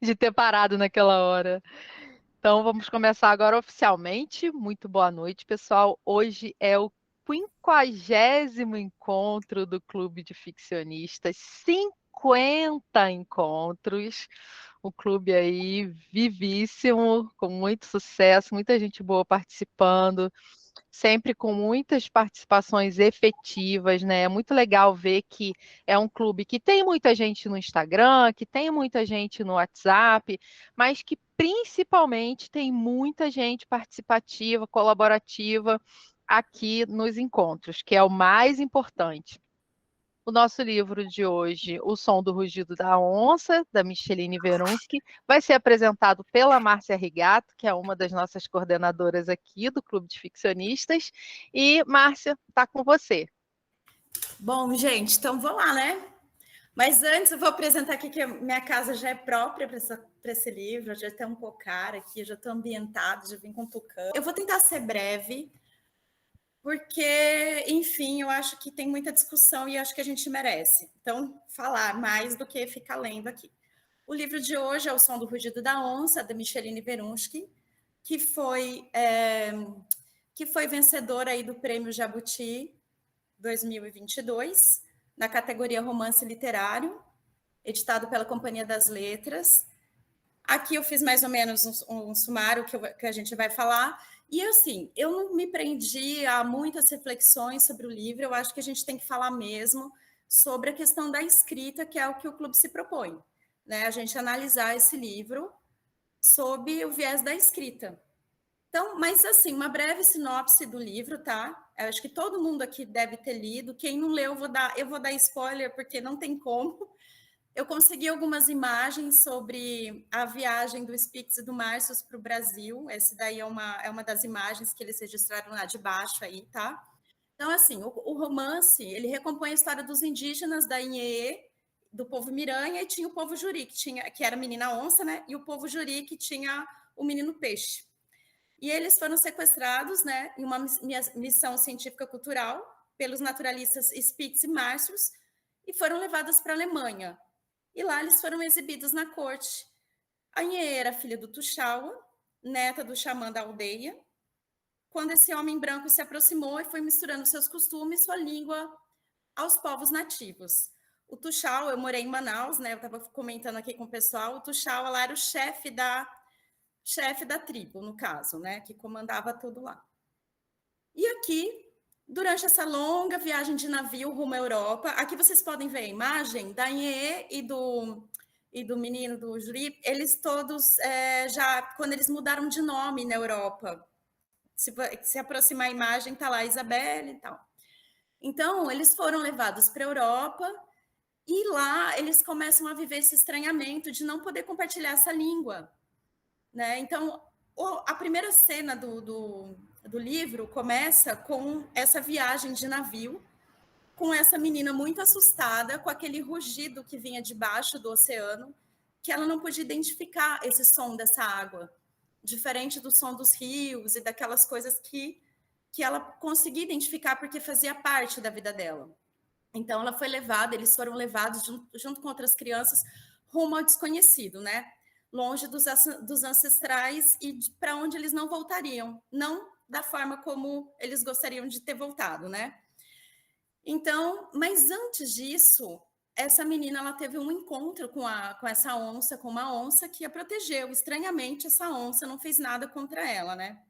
de ter parado naquela hora. Então, vamos começar agora oficialmente. Muito boa noite, pessoal. Hoje é o 50º encontro do Clube de Ficcionistas, 50 encontros, um clube aí vivíssimo, com muito sucesso, muita gente boa participando, sempre com muitas participações efetivas, né? É muito legal ver que é um clube que tem muita gente no Instagram, que tem muita gente no WhatsApp, mas que principalmente tem muita gente participativa, colaborativa aqui nos encontros, que é o mais importante. O nosso livro de hoje, O Som do Rugido da Onça, da Micheline Verunsky, vai ser apresentado pela Márcia Rigato, que é uma das nossas coordenadoras aqui do Clube de Ficcionistas. E, Márcia, está com você. Bom, gente, então vamos lá, né? Mas antes eu vou apresentar aqui que a minha casa já é própria para esse livro, já tem um cocar aqui, já estou ambientada, já vim com tucano. Eu vou tentar ser breve, porque, enfim, eu acho que tem muita discussão e acho que a gente merece. Então, falar mais do que ficar lendo aqui. O livro de hoje é O Som do Rugido da Onça, da Micheline Verunsky, que foi vencedora aí do Prêmio Jabuti 2022, na categoria Romance Literário, editado pela Companhia das Letras. Aqui eu fiz mais ou menos um sumário que a gente vai falar. E, assim, eu não me prendi a muitas reflexões sobre o livro, eu acho que a gente tem que falar mesmo sobre a questão da escrita, que é o que o clube se propõe, né? A gente analisar esse livro sob o viés da escrita. Então, mas assim, uma breve sinopse do livro, tá? Eu acho que todo mundo aqui deve ter lido. Quem não leu, eu vou dar spoiler, porque não tem como. Eu consegui algumas imagens sobre a viagem do Spix e do Márcio para o Brasil. Essa daí é uma das imagens que eles registraram lá de baixo aí, tá? Então, assim, o romance, ele recompõe a história dos indígenas da Inhê, do povo Miranha, e tinha o povo Juri, que era a menina onça, né? E o povo Juri, que tinha o menino peixe. E eles foram sequestrados, né, em uma missão científica cultural pelos naturalistas Spitz e Marcius e foram levados para a Alemanha. E lá eles foram exibidos na corte. A Inhê era filha do Tuxaua, neta do xamã da aldeia. Quando esse homem branco se aproximou e foi misturando seus costumes, sua língua aos povos nativos. O Tuxaua, eu morei em Manaus, né, eu estava comentando aqui com o pessoal, o Tuxaua lá era o chefe da tribo, no caso, né, que comandava tudo lá. E aqui, durante essa longa viagem de navio rumo à Europa, aqui vocês podem ver a imagem da Inhê e do menino do Juri, eles todos, já, quando eles mudaram de nome na Europa, se aproximar a imagem, tá lá a Isabelle e tal. Então, eles foram levados para a Europa e lá eles começam a viver esse estranhamento de não poder compartilhar essa língua, né? Então, a primeira cena do livro começa com essa viagem de navio, com essa menina muito assustada, com aquele rugido que vinha debaixo do oceano, que ela não podia identificar esse som dessa água, diferente do som dos rios e daquelas coisas que ela conseguia identificar porque fazia parte da vida dela. Então, ela foi levada, eles foram levados junto com outras crianças rumo ao desconhecido, né? Longe dos ancestrais e para onde eles não voltariam, não da forma como eles gostariam de ter voltado, né? Então, mas antes disso, essa menina ela teve um encontro com essa onça, com uma onça que a protegeu. Estranhamente, essa onça não fez nada contra ela, né?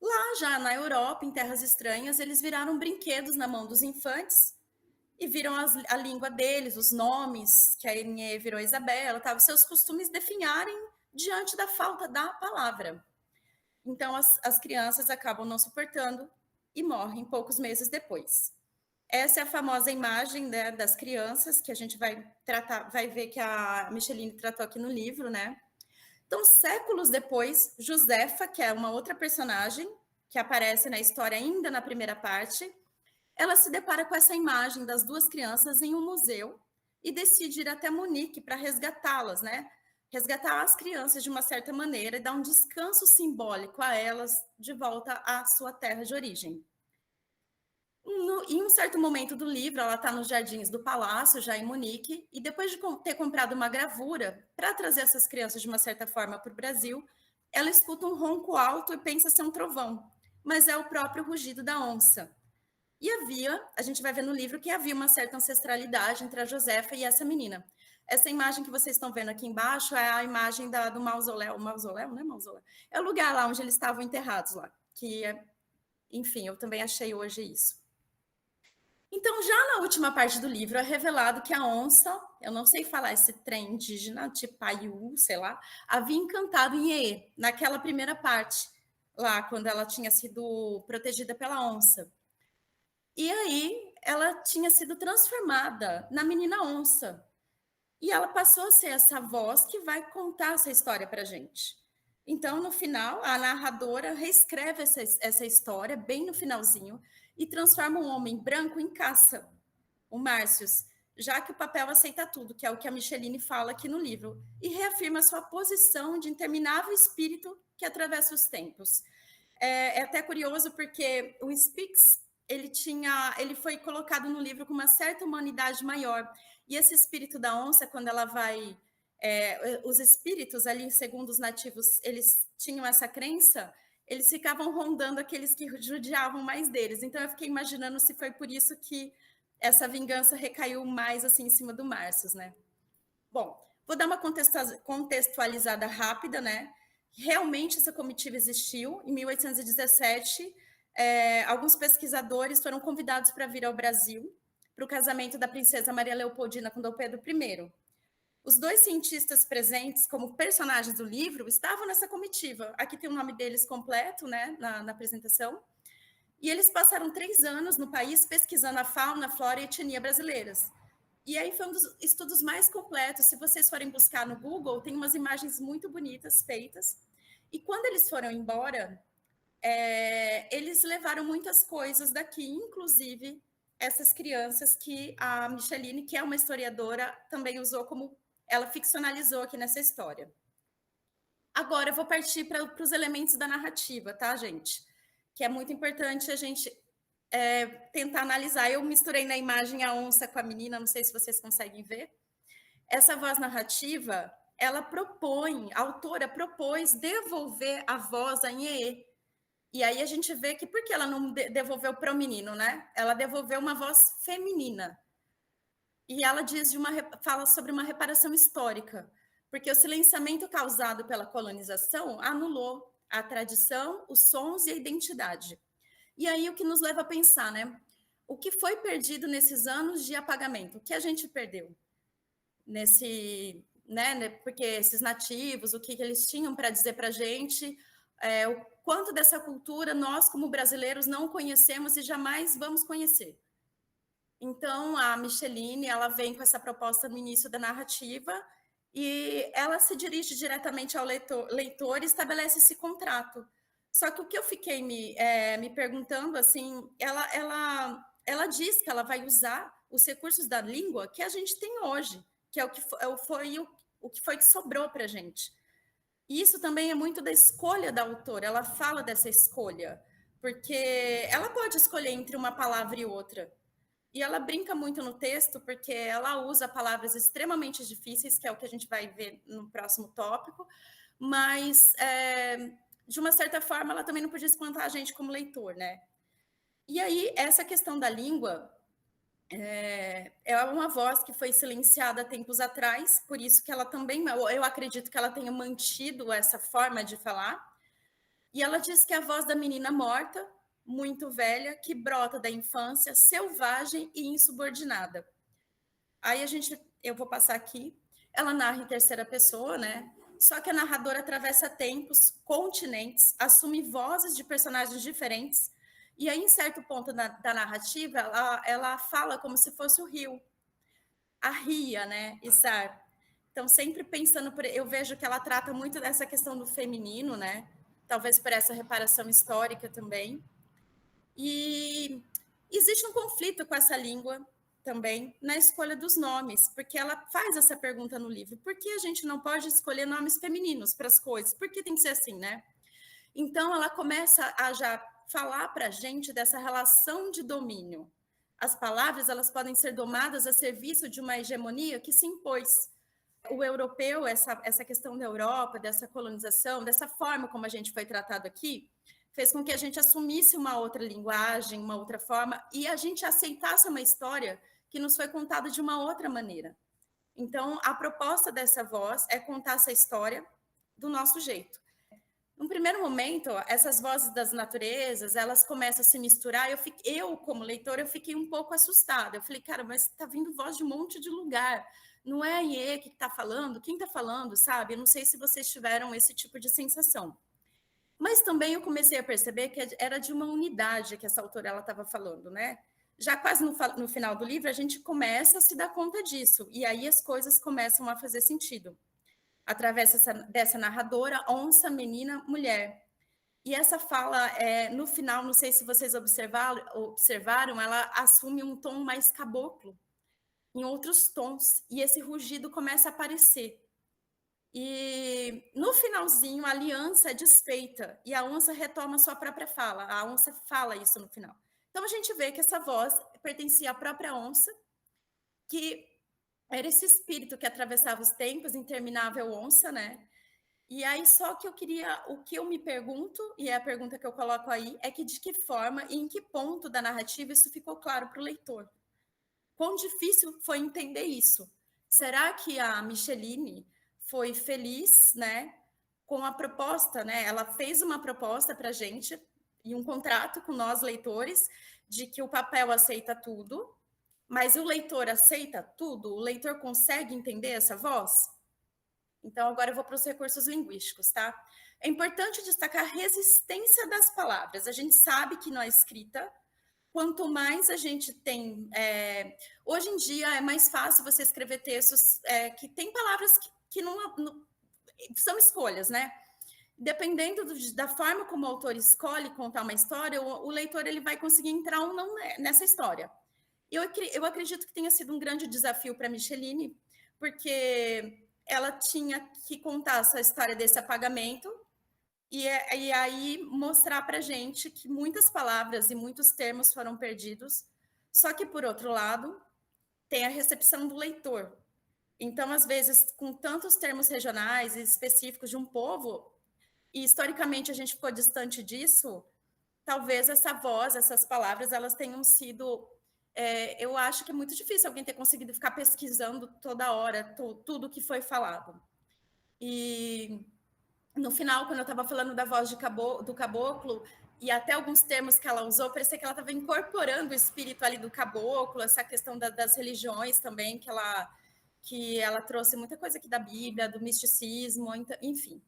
Lá já na Europa, em terras estranhas, eles viraram brinquedos na mão dos infantes e viram a língua deles, os nomes, que a Inhê virou Isabela, tá? Seus costumes definharem diante da falta da palavra. Então, as crianças acabam não suportando e morrem poucos meses depois. Essa é a famosa imagem, né, das crianças que a gente vai ver que a Micheline tratou aqui no livro, né? Então, séculos depois, Josefa, que é uma outra personagem que aparece na história ainda na primeira parte, ela se depara com essa imagem das duas crianças em um museu e decide ir até Munique para resgatá-las, né? Resgatar as crianças de uma certa maneira e dar um descanso simbólico a elas de volta à sua terra de origem. Em um certo momento do livro, ela está nos jardins do palácio, já em Munique, e depois de ter comprado uma gravura para trazer essas crianças de uma certa forma para o Brasil, ela escuta um ronco alto e pensa ser um trovão, mas é o próprio rugido da onça. E a gente vai ver no livro que havia uma certa ancestralidade entre a Josefa e essa menina. Essa imagem que vocês estão vendo aqui embaixo é a imagem do mausoléu. O mausoléu, não é mausoléu? É o lugar lá onde eles estavam enterrados lá. Enfim, eu também achei hoje isso. Então, já na última parte do livro, é revelado que a onça, eu não sei falar esse trem indígena, tipo Paiú, sei lá, havia encantado em Ie, naquela primeira parte, lá, quando ela tinha sido protegida pela onça. E aí, ela tinha sido transformada na menina onça. E ela passou a ser essa voz que vai contar essa história para gente. Então, no final, a narradora reescreve essa história, bem no finalzinho, e transforma um homem branco em caça, o Márcios, já que o papel aceita tudo, que é o que a Micheline fala aqui no livro, e reafirma sua posição de interminável espírito que atravessa os tempos. É até curioso porque o Spix ele foi colocado no livro com uma certa humanidade maior, e esse espírito da onça, quando ela vai os espíritos ali, segundo os nativos, eles tinham essa crença, eles ficavam rondando aqueles que judiavam mais deles. Então eu fiquei imaginando se foi por isso que essa vingança recaiu mais assim em cima do Márcios, né? Bom, vou dar uma contextualizada rápida, né? Realmente essa comitiva existiu. Em 1817, alguns pesquisadores foram convidados para vir ao Brasil para o casamento da princesa Maria Leopoldina com Dom Pedro I. Os dois cientistas presentes como personagens do livro estavam nessa comitiva. Aqui tem o nome deles completo, né, na apresentação. E eles passaram 3 anos no país pesquisando a fauna, a flora e a etnia brasileiras. E aí foi um dos estudos mais completos. Se vocês forem buscar no Google, tem umas imagens muito bonitas feitas. E quando eles foram embora, eles levaram muitas coisas daqui, inclusive essas crianças que a Micheline, que é uma historiadora, também usou como ela ficcionalizou aqui nessa história. Agora eu vou partir para os elementos da narrativa, tá, gente? Que é muito importante a gente tentar analisar. Eu misturei na imagem a onça com a menina, não sei se vocês conseguem ver. Essa voz narrativa, a autora propôs devolver a voz a Inhê. E aí a gente vê que por que ela não devolveu para o menino, né? Ela devolveu uma voz feminina. E ela fala sobre uma reparação histórica, porque o silenciamento causado pela colonização anulou a tradição, os sons e a identidade. E aí o que nos leva a pensar, né? O que foi perdido nesses anos de apagamento? O que a gente perdeu né? Porque esses nativos, o que eles tinham para dizer para a gente, o quanto dessa cultura nós, como brasileiros, não conhecemos e jamais vamos conhecer. Então, a Micheline, ela vem com essa proposta no início da narrativa e ela se dirige diretamente ao leitor e estabelece esse contrato. Só que o que eu fiquei me perguntando, assim, ela diz que ela vai usar os recursos da língua que a gente tem hoje, que é o que foi que sobrou para a gente. E isso também é muito da escolha da autora, ela fala dessa escolha, porque ela pode escolher entre uma palavra e outra, e ela brinca muito no texto, porque ela usa palavras extremamente difíceis, que é o que a gente vai ver no próximo tópico, mas, de uma certa forma, ela também não podia espantar a gente como leitor, né? E aí, essa questão da língua é uma voz que foi silenciada há tempos atrás, por isso que ela também, eu acredito que ela tenha mantido essa forma de falar, e ela diz que é a voz da menina morta, muito velha, que brota da infância, selvagem e insubordinada. Aí eu vou passar aqui, ela narra em terceira pessoa, né? Só que a narradora atravessa tempos, continentes, assume vozes de personagens diferentes, e aí, em certo ponto da narrativa, ela fala como se fosse o rio, a ria, né? Isar. Então, sempre pensando eu vejo que ela trata muito dessa questão do feminino, né? Talvez por essa reparação histórica também. E existe um conflito com essa língua também na escolha dos nomes, porque ela faz essa pergunta no livro: por que a gente não pode escolher nomes femininos para as coisas? Por que tem que ser assim, né? Então ela começa a já falar para a gente dessa relação de domínio. As palavras, elas podem ser domadas a serviço de uma hegemonia que se impôs. O europeu, essa questão da Europa, dessa colonização, dessa forma como a gente foi tratado aqui, fez com que a gente assumisse uma outra linguagem, uma outra forma, e a gente aceitasse uma história que nos foi contada de uma outra maneira. Então, a proposta dessa voz é contar essa história do nosso jeito. No primeiro momento, essas vozes das naturezas, elas começam a se misturar. Eu como leitora, eu fiquei um pouco assustada. Eu falei, cara, mas está vindo voz de um monte de lugar. Não é a IE que está falando? Quem está falando, sabe? Eu não sei se vocês tiveram esse tipo de sensação. Mas também eu comecei a perceber que era de uma unidade que essa autora estava falando, né? Já quase no final do livro, a gente começa a se dar conta disso. E aí as coisas começam a fazer sentido. Através dessa narradora, onça, menina, mulher. E essa fala, no final, não sei se vocês observaram, ela assume um tom mais caboclo, em outros tons, e esse rugido começa a aparecer. E no finalzinho, a aliança é desfeita, e a onça retoma sua própria fala. A onça fala isso no final. Então, a gente vê que essa voz pertencia à própria onça, que era esse espírito que atravessava os tempos, interminável onça, né? E aí, só que o que eu me pergunto, e é a pergunta que eu coloco aí, é que de que forma e em que ponto da narrativa isso ficou claro para o leitor? Quão difícil foi entender isso? Será que a Micheline foi feliz, né, com a proposta, né? Ela fez uma proposta para a gente e um contrato com nós, leitores, de que o papel aceita tudo, mas o leitor aceita tudo? O leitor consegue entender essa voz? Então, agora eu vou para os recursos linguísticos, tá? É importante destacar a resistência das palavras. A gente sabe que na escrita, quanto mais a gente tem... hoje em dia, é mais fácil você escrever textos que tem palavras que não são escolhas, né? Dependendo da forma como o autor escolhe contar uma história, o leitor ele vai conseguir entrar ou não nessa história. Eu acredito que tenha sido um grande desafio para Micheline, porque ela tinha que contar essa história desse apagamento e aí mostrar para a gente que muitas palavras e muitos termos foram perdidos, só que, por outro lado, tem a recepção do leitor. Então, às vezes, com tantos termos regionais e específicos de um povo, e historicamente a gente ficou distante disso, talvez essa voz, essas palavras, elas tenham sido... eu acho que é muito difícil alguém ter conseguido ficar pesquisando toda hora tudo que foi falado. E no final, quando eu estava falando da voz do caboclo, e até alguns termos que ela usou, parecia que ela estava incorporando o espírito ali do caboclo, essa questão das religiões também, que ela trouxe muita coisa aqui da Bíblia, do misticismo, enfim,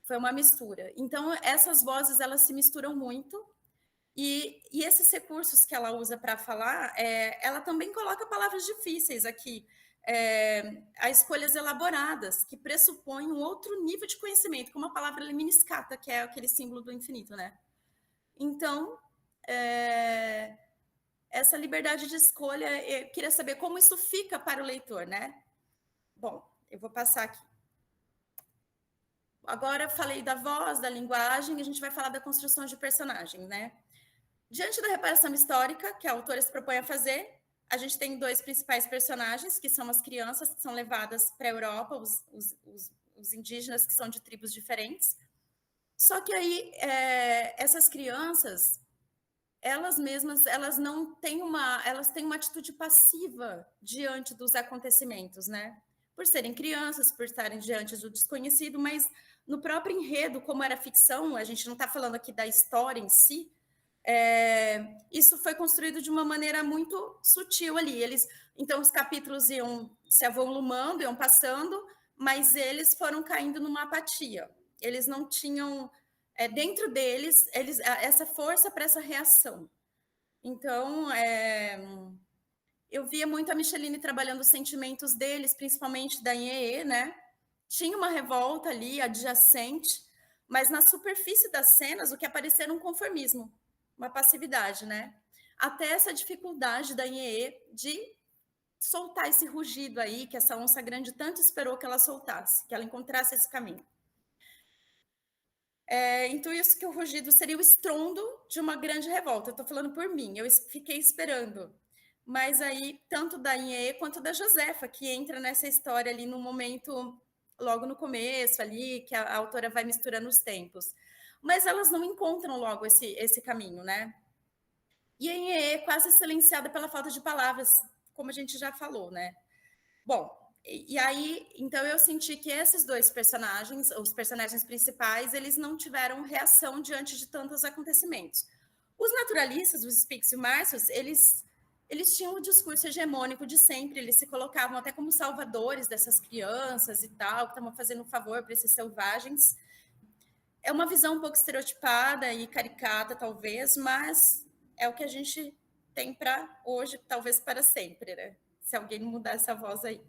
foi uma mistura. Então, essas vozes, elas se misturam muito, e esses recursos que ela usa para falar, ela também coloca palavras difíceis aqui, a escolhas elaboradas, que pressupõem um outro nível de conhecimento, como a palavra lemniscata, que é aquele símbolo do infinito, né? Então, essa liberdade de escolha, eu queria saber como isso fica para o leitor, né? Bom, eu vou passar aqui. Agora falei da voz, da linguagem, a gente vai falar da construção de personagem, né? Diante da reparação histórica que a autora se propõe a fazer, a gente tem dois principais personagens, que são as crianças que são levadas para a Europa, os indígenas que são de tribos diferentes. Só que aí, essas crianças, elas mesmas, elas têm uma atitude passiva diante dos acontecimentos, né? Por serem crianças, por estarem diante do desconhecido, mas no próprio enredo, como era ficção, a gente não está falando aqui da história em si, isso foi construído de uma maneira muito sutil ali. Então, os capítulos iam se avolumando, iam passando, mas eles foram caindo numa apatia. Eles não tinham, dentro deles, essa força para essa reação. Então, eu via muito a Micheline trabalhando os sentimentos deles, principalmente da Inhê, né? Tinha uma revolta ali, adjacente, mas na superfície das cenas, o que aparecia era um conformismo, uma passividade, né? Até essa dificuldade da Inhê de soltar esse rugido aí, que essa onça grande tanto esperou que ela soltasse, que ela encontrasse esse caminho. Intuo isso que o rugido seria o estrondo de uma grande revolta. Eu estou falando por mim, eu fiquei esperando. Mas aí, tanto da Inhê quanto da Josefa, que entra nessa história ali no momento, logo no começo ali, que a autora vai misturando os tempos. Mas elas não encontram logo esse caminho, né? E a Inhê é quase silenciada pela falta de palavras, como a gente já falou, né? Bom, e aí, então eu senti que esses dois personagens, os personagens principais, eles não tiveram reação diante de tantos acontecimentos. Os naturalistas, os Spix e o Marcius, eles tinham o discurso hegemônico de sempre, eles se colocavam até como salvadores dessas crianças e tal, que estavam fazendo um favor para esses selvagens. É uma visão um pouco estereotipada e caricata, talvez, mas é o que a gente tem para hoje, talvez para sempre, né? Se alguém mudar essa voz aí.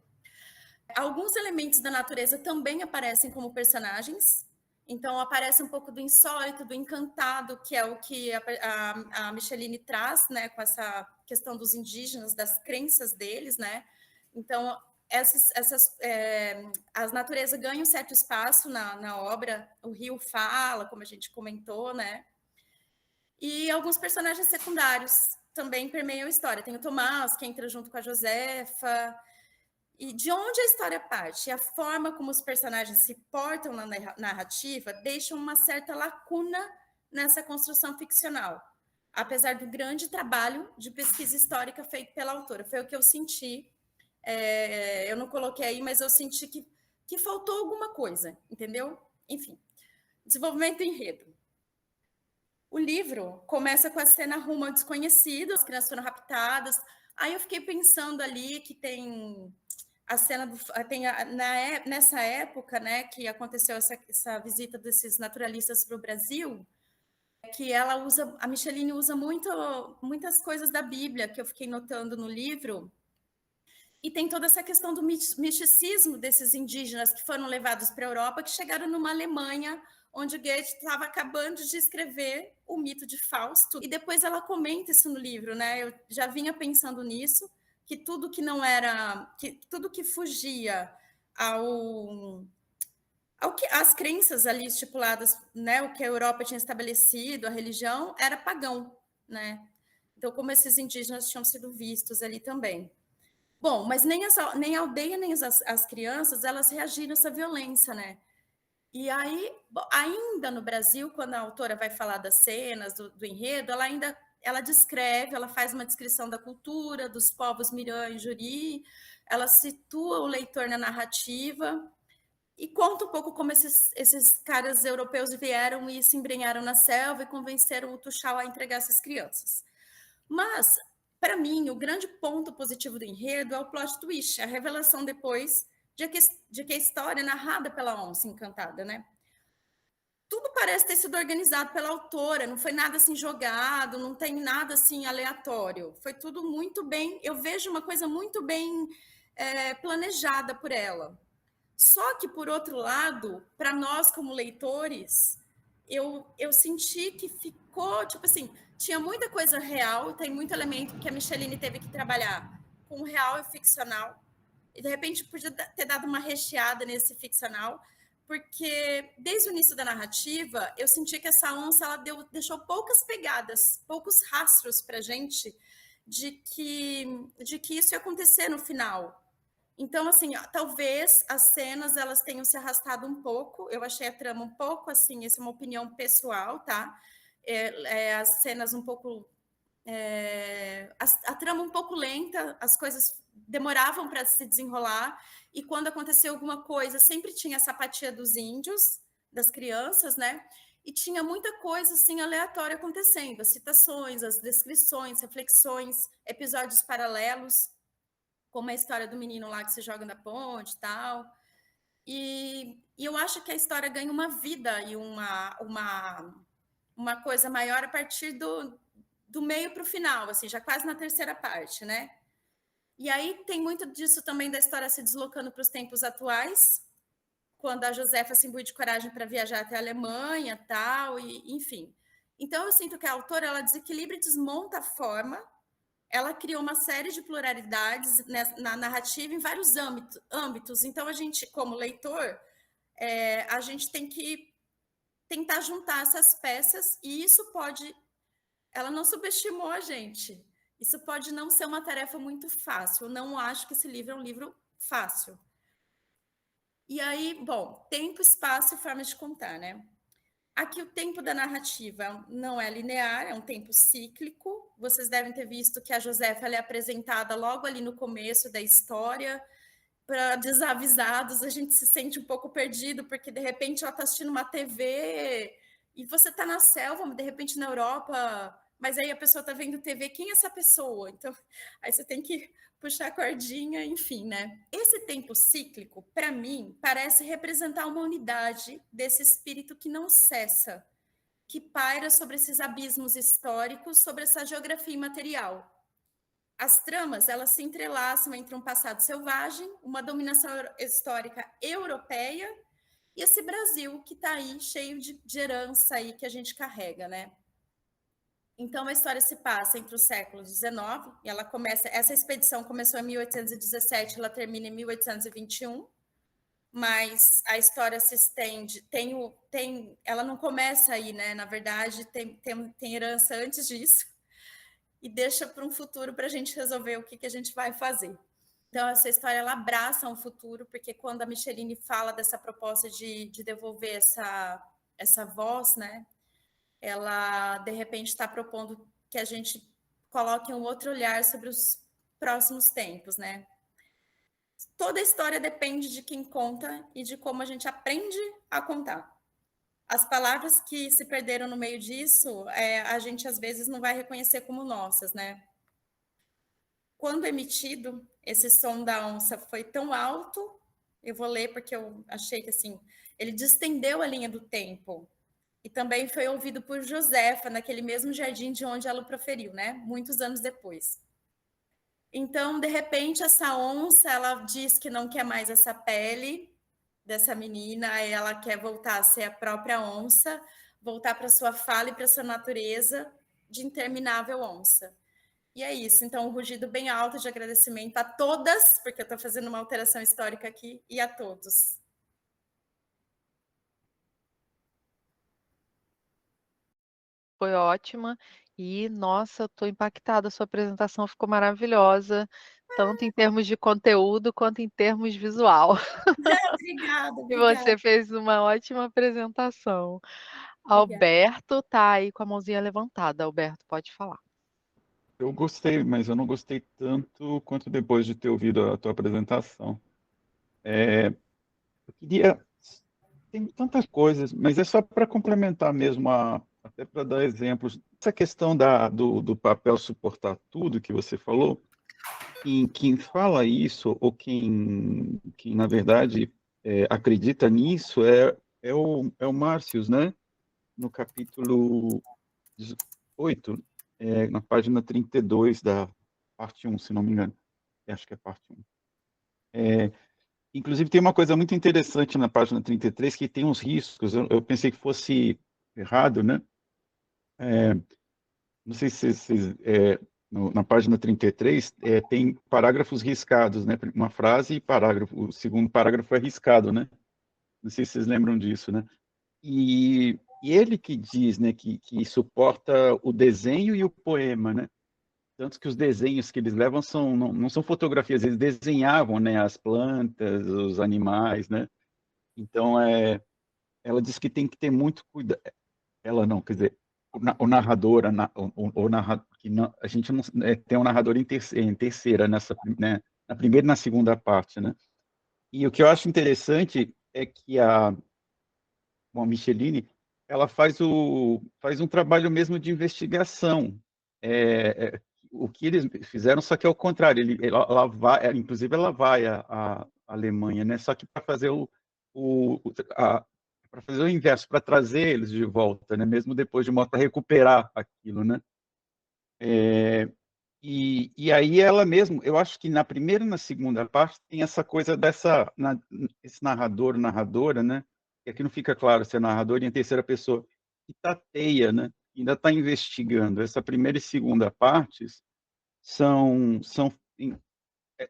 Alguns elementos da natureza também aparecem como personagens. Então, aparece um pouco do insólito, do encantado, que é o que a Micheline traz, né, com essa questão dos indígenas, das crenças deles, né? Então, a natureza ganha um certo espaço na obra. O rio fala, como a gente comentou, né? E alguns personagens secundários também permeiam a história. Tem o Tomás, que entra junto com a Josefa. E de onde a história parte, a forma como os personagens se portam na narrativa deixa uma certa lacuna nessa construção ficcional, apesar do grande trabalho de pesquisa histórica feito pela autora. Foi o que eu senti. Eu não coloquei aí, mas eu senti que faltou alguma coisa, entendeu? Enfim, desenvolvimento do enredo. O livro começa com a cena rumo ao desconhecido, as crianças foram raptadas. Aí eu fiquei pensando ali que tem a cena nessa época, né, que aconteceu essa visita desses naturalistas para o Brasil, que a Micheline usa muitas coisas da Bíblia que eu fiquei notando no livro, e tem toda essa questão do misticismo desses indígenas que foram levados para a Europa, que chegaram numa Alemanha onde Goethe estava acabando de escrever o mito de Fausto, e depois ela comenta isso no livro, né? Eu já vinha pensando nisso, que tudo que não era, que tudo que fugia ao que as crenças ali estipuladas, né, o que a Europa tinha estabelecido, a religião, era pagão, né? Então, como esses indígenas tinham sido vistos ali também. Bom, mas nem a aldeia, nem as crianças, elas reagiram a essa violência, né? E aí, ainda no Brasil, quando a autora vai falar das cenas, do enredo, ela descreve, ela faz uma descrição da cultura, dos povos Mirã e Juri, ela situa o leitor na narrativa e conta um pouco como esses caras europeus vieram e se embrenharam na selva e convenceram o Tuxal a entregar essas crianças. Mas, para mim, o grande ponto positivo do enredo é o plot twist, a revelação depois de que a história é narrada pela onça encantada, né? Tudo parece ter sido organizado pela autora, não foi nada assim jogado, não tem nada assim aleatório. Foi tudo muito bem, eu vejo uma coisa muito bem planejada por ela. Só que, por outro lado, para nós como leitores, eu senti que ficou, tipo assim, tinha muita coisa real, tem muito elemento que a Micheline teve que trabalhar com real e ficcional, e de repente podia ter dado uma recheada nesse ficcional, porque desde o início da narrativa, eu senti que essa onça ela deixou poucas pegadas, poucos rastros para a gente de que isso ia acontecer no final. Então, assim, talvez as cenas elas tenham se arrastado um pouco. Eu achei a trama um pouco assim, essa é uma opinião pessoal, tá? As cenas um pouco. A trama um pouco lenta, as coisas demoravam para se desenrolar, e quando aconteceu alguma coisa, sempre tinha essa apatia dos índios, das crianças, né? E tinha muita coisa assim aleatória acontecendo, as citações, as descrições, reflexões, episódios paralelos, como a história do menino lá que se joga na ponte e tal. E eu acho que a história ganha uma vida e uma coisa maior a partir do meio para o final, assim, já quase na terceira parte, né? E aí tem muito disso também da história se deslocando para os tempos atuais, quando a Josefa se imbui de coragem para viajar até a Alemanha, tal, e enfim. Então eu sinto que a autora ela desequilibra e desmonta a forma. Ela criou uma série de pluralidades na narrativa em vários âmbitos. Então, a gente, como leitor, a gente tem que tentar juntar essas peças, e isso pode... Ela não subestimou a gente. Isso pode não ser uma tarefa muito fácil. Eu não acho que esse livro é um livro fácil. E aí, bom, tempo, espaço e forma de contar, né? Aqui o tempo da narrativa não é linear, é um tempo cíclico. Vocês devem ter visto que a Josefa é apresentada logo ali no começo da história. Para desavisados, a gente se sente um pouco perdido, porque de repente ela está assistindo uma TV e você está na selva, de repente na Europa, mas aí a pessoa está vendo TV, quem é essa pessoa? Então, aí você tem que puxar a cordinha, enfim, né? Esse tempo cíclico, para mim, parece representar uma unidade desse espírito que não cessa, que paira sobre esses abismos históricos, sobre essa geografia imaterial. As tramas, elas se entrelaçam entre um passado selvagem, uma dominação histórica europeia e esse Brasil que está aí cheio de herança aí que a gente carrega, né? Então, a história se passa entre o século XIX, e ela começa... Essa expedição começou em 1817, ela termina em 1821, mas a história se estende... ela não começa aí, né? Na verdade, tem herança antes disso, e deixa para um futuro para a gente resolver o que a gente vai fazer. Então, essa história ela abraça um futuro, porque quando a Micheline fala dessa proposta de devolver essa voz, né, ela, de repente, está propondo que a gente coloque um outro olhar sobre os próximos tempos, né? Toda história depende de quem conta e de como a gente aprende a contar. As palavras que se perderam no meio disso, a gente às vezes não vai reconhecer como nossas, né? Quando emitido, esse som da onça foi tão alto, eu vou ler porque eu achei que assim, ele distendeu a linha do tempo. E também foi ouvido por Josefa naquele mesmo jardim de onde ela o proferiu, né? Muitos anos depois. Então, de repente, essa onça, ela diz que não quer mais essa pele dessa menina, ela quer voltar a ser a própria onça, voltar para sua fala e para sua natureza de interminável onça. E é isso. Então, um rugido bem alto de agradecimento a todas, porque eu estou fazendo uma alteração histórica aqui, e a todos. Foi ótima. E, nossa, eu estou impactada. A sua apresentação ficou maravilhosa, tanto em termos de conteúdo quanto em termos visual. Obrigada, E obrigada, você fez uma ótima apresentação. obrigada. Alberto tá aí com a mãozinha levantada. Alberto, pode falar. Eu gostei, mas eu não gostei tanto quanto depois de ter ouvido a tua apresentação. Eu queria. Tem tantas coisas, mas é só para complementar mesmo, até para dar exemplos. Essa questão do papel suportar tudo que você falou, quem fala isso, ou quem na verdade, acredita nisso, é o Márcios, né? No capítulo 8, na página 32 da parte 1, se não me engano. Acho que é parte 1. Inclusive, tem uma coisa muito interessante na página 33, que tem uns riscos. Eu pensei que fosse errado, né? Não sei se na página 33 tem parágrafos riscados, né? Uma frase e parágrafo. O segundo parágrafo é riscado, né? Não sei se vocês lembram disso, né? E ele que diz, né, que suporta o desenho e o poema, né? Tanto que os desenhos que eles levam não são fotografias, eles desenhavam, né, as plantas, os animais, né? Então, ela diz que tem que ter muito cuidado. Ela não, quer dizer, o narrador, que não, a gente não tem um narrador em terceira, né, na primeira e na segunda parte, né? E o que eu acho interessante é que a Micheline, ela faz um trabalho mesmo de investigação. O que eles fizeram, só que é o contrário. Ela vai, inclusive, ela vai à Alemanha, né? Só que para fazer para fazer o inverso, para trazer eles de volta, né? Mesmo depois de morte, para recuperar aquilo, né? E aí ela mesmo, eu acho que na primeira e na segunda parte tem essa coisa esse narrador, narradora, né? Que aqui não fica claro se é narrador e em terceira pessoa, que tateia, né? Ainda está investigando. Essa primeira e segunda partes são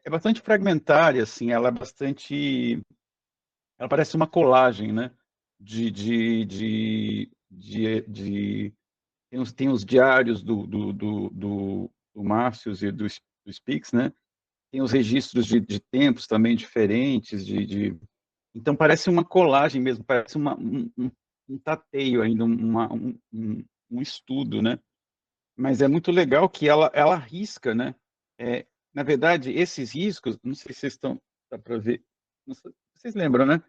bastante fragmentária, assim, ela parece uma colagem, né? tem os diários do Márcio e do Spix, né? Tem os registros de tempos também diferentes, então parece uma colagem mesmo, parece um tateio ainda, um estudo, né? Mas é muito legal que ela risca, né? Na verdade, esses riscos, não sei se vocês dá para ver, não sei, vocês lembram, né?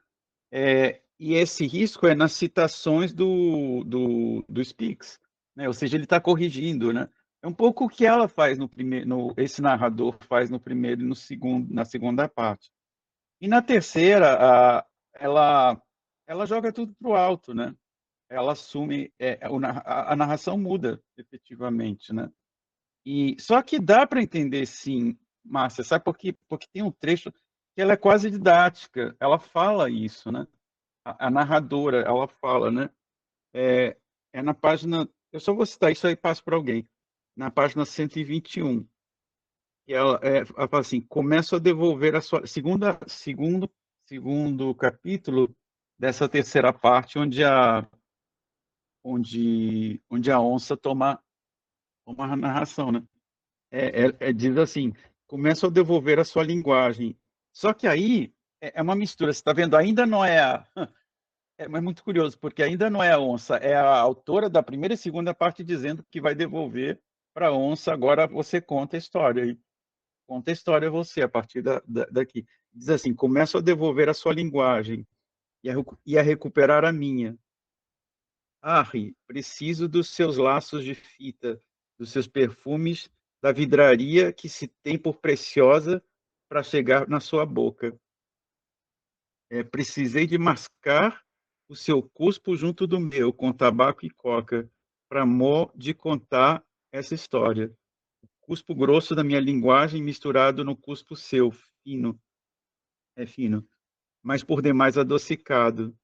E esse risco é nas citações do Spix, né? Ou seja, ele está corrigindo, né? É um pouco o que ela faz no primeiro, esse narrador faz no primeiro e no segundo, na segunda parte. E na terceira, ela joga tudo para o alto, né? Ela assume, a narração muda, efetivamente, né? E só que dá para entender, sim, Márcia, sabe por quê? Porque tem um trecho que ela é quase didática, ela fala isso, né? A narradora, ela fala, né? Na página, eu só vou citar isso aí e passo para alguém, na página 121. E ela fala assim: começo a devolver a sua segundo capítulo dessa terceira parte, onde a onça toma a narração, né? Diz assim: começo a devolver a sua linguagem. Só que aí é uma mistura. Você está vendo? Ainda não é mas é muito curioso, porque ainda não é a onça, é a autora da primeira e segunda parte dizendo que vai devolver para a onça. Agora você conta a história. E conta a história você, a partir daqui. Diz assim: começo a devolver a sua linguagem e a recuperar a minha. Harry, preciso dos seus laços de fita, dos seus perfumes, da vidraria que se tem por preciosa para chegar na sua boca. Precisei de mascar o seu cuspo junto do meu, com tabaco e coca, para amor de contar essa história. Cuspo grosso da minha linguagem misturado no cuspo seu, fino, fino, mas por demais adocicado.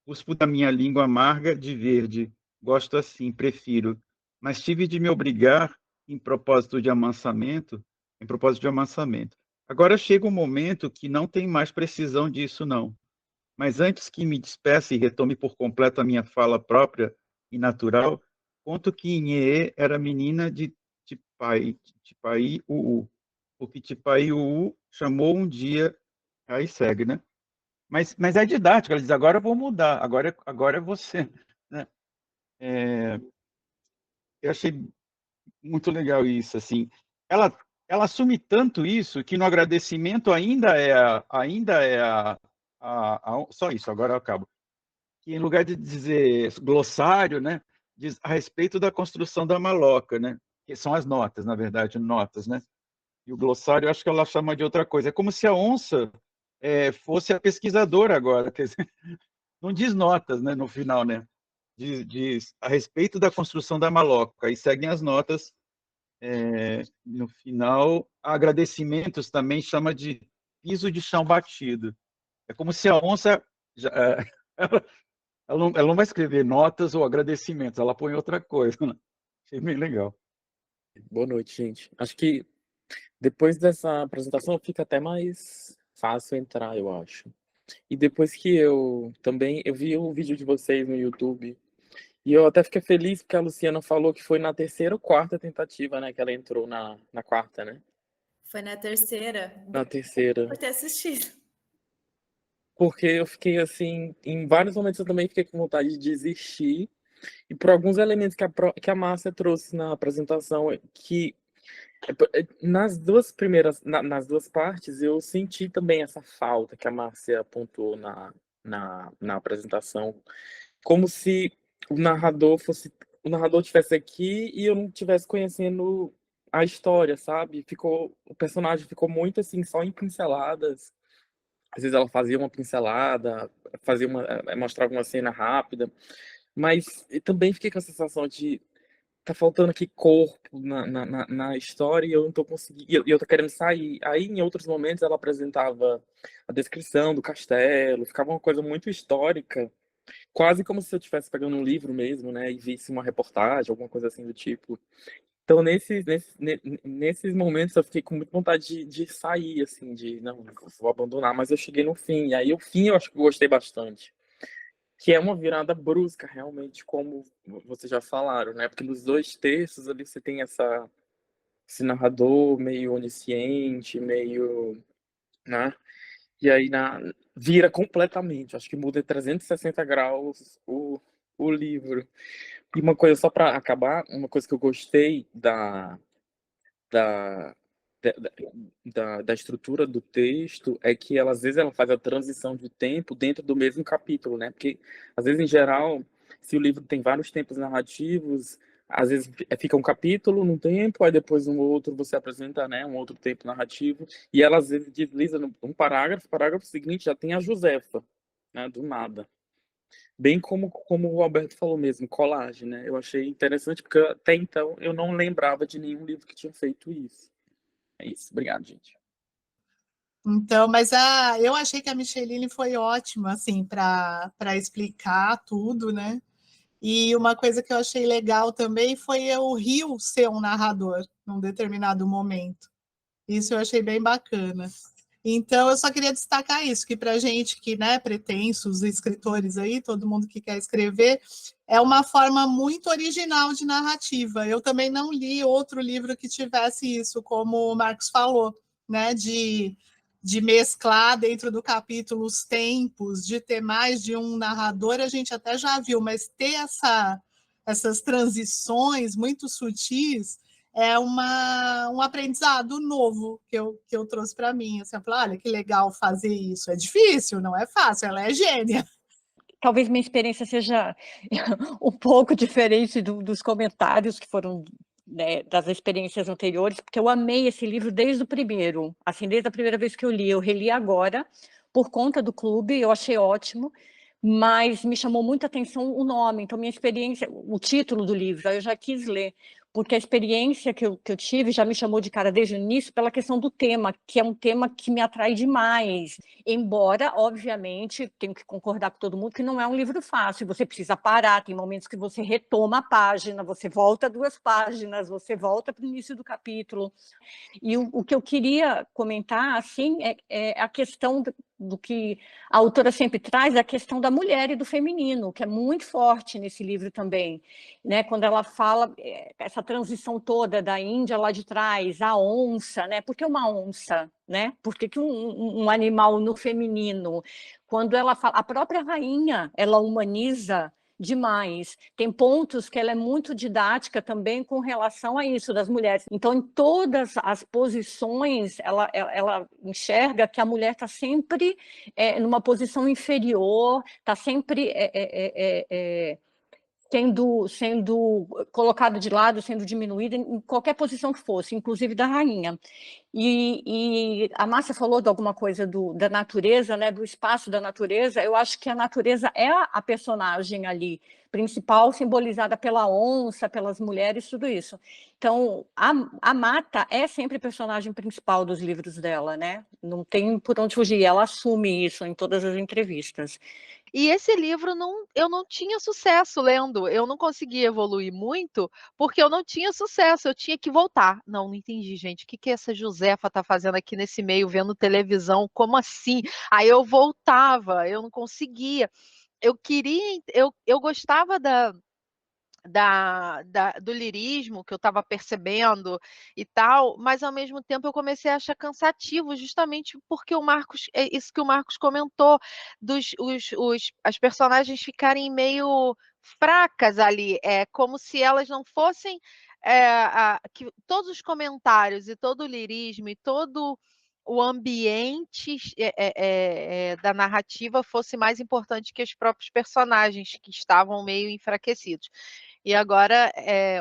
Cuspo da minha língua amarga de verde. Gosto assim, prefiro. Mas tive de me obrigar em propósito de amansamento. Agora chega um momento que não tem mais precisão disso, não. Mas antes que me despeça e retome por completo a minha fala própria e natural, conto que Inhê era menina de Tipai-Uú, porque Tipai-Uú chamou um dia, aí segue, né? Mas é didático, ela diz: agora eu vou mudar, agora é você, né? Eu achei muito legal isso, assim. Ela, ela assume tanto isso que no agradecimento só isso, agora eu acabo. Que em lugar de dizer glossário, né, diz a respeito da construção da maloca, né? Que são as notas, na verdade, notas, né? E o glossário, eu acho que ela chama de outra coisa. É como se a onça fosse a pesquisadora agora, quer dizer, não diz notas, né, no final, né? Diz a respeito da construção da maloca. Aí seguem as notas. No final, agradecimentos também chama de piso de chão batido. É como se a onça ela não vai escrever notas ou agradecimentos, ela põe outra coisa, né? Achei bem legal. Boa noite, gente. Acho que depois dessa apresentação fica até mais fácil entrar, eu acho. E depois que eu vi o vídeo de vocês no YouTube, e eu até fiquei feliz porque a Luciana falou que foi na terceira ou quarta tentativa, né, que ela entrou na quarta, né? Foi na terceira. Na terceira. Por ter assistido. Porque eu fiquei assim, em vários momentos eu também fiquei com vontade de desistir, e por alguns elementos que a Márcia trouxe na apresentação, que nas duas primeiras, nas duas partes, eu senti também essa falta que a Márcia apontou na apresentação, como se o narrador tivesse aqui e eu não estivesse conhecendo a história, sabe? O personagem ficou muito assim, só em pinceladas. Às vezes ela fazia uma pincelada, mostrava uma cena rápida, mas eu também fiquei com a sensação de tá faltando aqui corpo na história e eu não tô conseguindo, e eu tô querendo sair. Aí, em outros momentos, ela apresentava a descrição do castelo, ficava uma coisa muito histórica, quase como se eu estivesse pegando um livro mesmo, né, e visse uma reportagem, alguma coisa assim do tipo. Então, nesses momentos, eu fiquei com muita vontade de sair, assim, não, vou abandonar, mas eu cheguei no fim, e aí o fim eu acho que eu gostei bastante. que é uma virada brusca, realmente, como vocês já falaram, né? Porque nos 2 terços ali você tem esse narrador meio onisciente, meio, né? E aí vira completamente, acho que muda 360 graus o livro. E uma coisa, só para acabar, uma coisa que eu gostei da, da estrutura do texto é que ela, às vezes ela faz a transição de tempo dentro do mesmo capítulo, né? Porque, às vezes, em geral, se o livro tem vários tempos narrativos, às vezes fica um capítulo num tempo, aí depois um outro você apresenta, né, um outro tempo narrativo, e ela, às vezes, desliza num parágrafo, o parágrafo seguinte já tem a Josefa, né, do nada. Bem como o Alberto falou mesmo, colagem, né? Eu achei interessante, porque até então eu não lembrava de nenhum livro que tinha feito isso. É isso. Obrigado, gente. Então, mas eu achei que a Micheline foi ótima, assim, para explicar tudo, né? E uma coisa que eu achei legal também foi o Rio ser um narrador num determinado momento. Isso eu achei bem bacana. Então, eu só queria destacar isso, que para a gente que, né, pretensos escritores aí, todo mundo que quer escrever, é uma forma muito original de narrativa. Eu também não li outro livro que tivesse isso, como o Marcos falou, né, de mesclar dentro do capítulo os tempos, de ter mais de um narrador, a gente até já viu, mas ter essas transições muito sutis é um aprendizado novo que eu trouxe para mim. Assim, eu falei, olha, que legal fazer isso. É difícil, não é fácil, ela é gênia. Talvez minha experiência seja um pouco diferente dos comentários que foram, né, das experiências anteriores, porque eu amei esse livro desde o primeiro, assim, desde a primeira vez que eu li. Eu reli agora, por conta do clube, eu achei ótimo, mas me chamou muita atenção o nome, então minha experiência, o título do livro, eu já quis ler, porque a experiência que eu tive já me chamou de cara desde o início pela questão do tema, que é um tema que me atrai demais, embora, obviamente, tenho que concordar com todo mundo que não é um livro fácil, você precisa parar, tem momentos que você retoma a página, você volta 2 páginas, você volta para o início do capítulo. E o que eu queria comentar, assim, é a questão do que a autora sempre traz, a questão da mulher e do feminino, que é muito forte nesse livro também, né? Quando ela fala essa transição toda da Índia lá de trás, a onça, né? Por que uma onça, né? Por que um animal no feminino? Quando ela fala, a própria rainha, ela humaniza demais. Tem pontos que ela é muito didática também com relação a isso das mulheres. Então, em todas as posições, ela enxerga que a mulher está sempre numa posição inferior, está sempre sendo colocada de lado, sendo diminuída em qualquer posição que fosse, inclusive da rainha. E a Márcia falou de alguma coisa da natureza, né, do espaço da natureza. Eu acho que a natureza é a personagem ali principal, simbolizada pela onça, pelas mulheres, tudo isso. Então, a Mata é sempre a personagem principal dos livros dela, né? Não tem por onde fugir. Ela assume isso em todas as entrevistas. E esse livro eu não tinha sucesso lendo, eu não conseguia evoluir muito, porque eu não tinha sucesso, eu tinha que voltar. Não entendi, gente, o que essa Josefa está fazendo aqui nesse meio, vendo televisão, como assim? Aí eu voltava, eu não conseguia. Eu gostava do lirismo que eu estava percebendo e tal, mas ao mesmo tempo eu comecei a achar cansativo, justamente porque isso que o Marcos comentou, as personagens ficarem meio fracas ali, como se elas não fossem, que todos os comentários e todo o lirismo e todo o ambiente da narrativa fosse mais importante que os próprios personagens, que estavam meio enfraquecidos. E agora,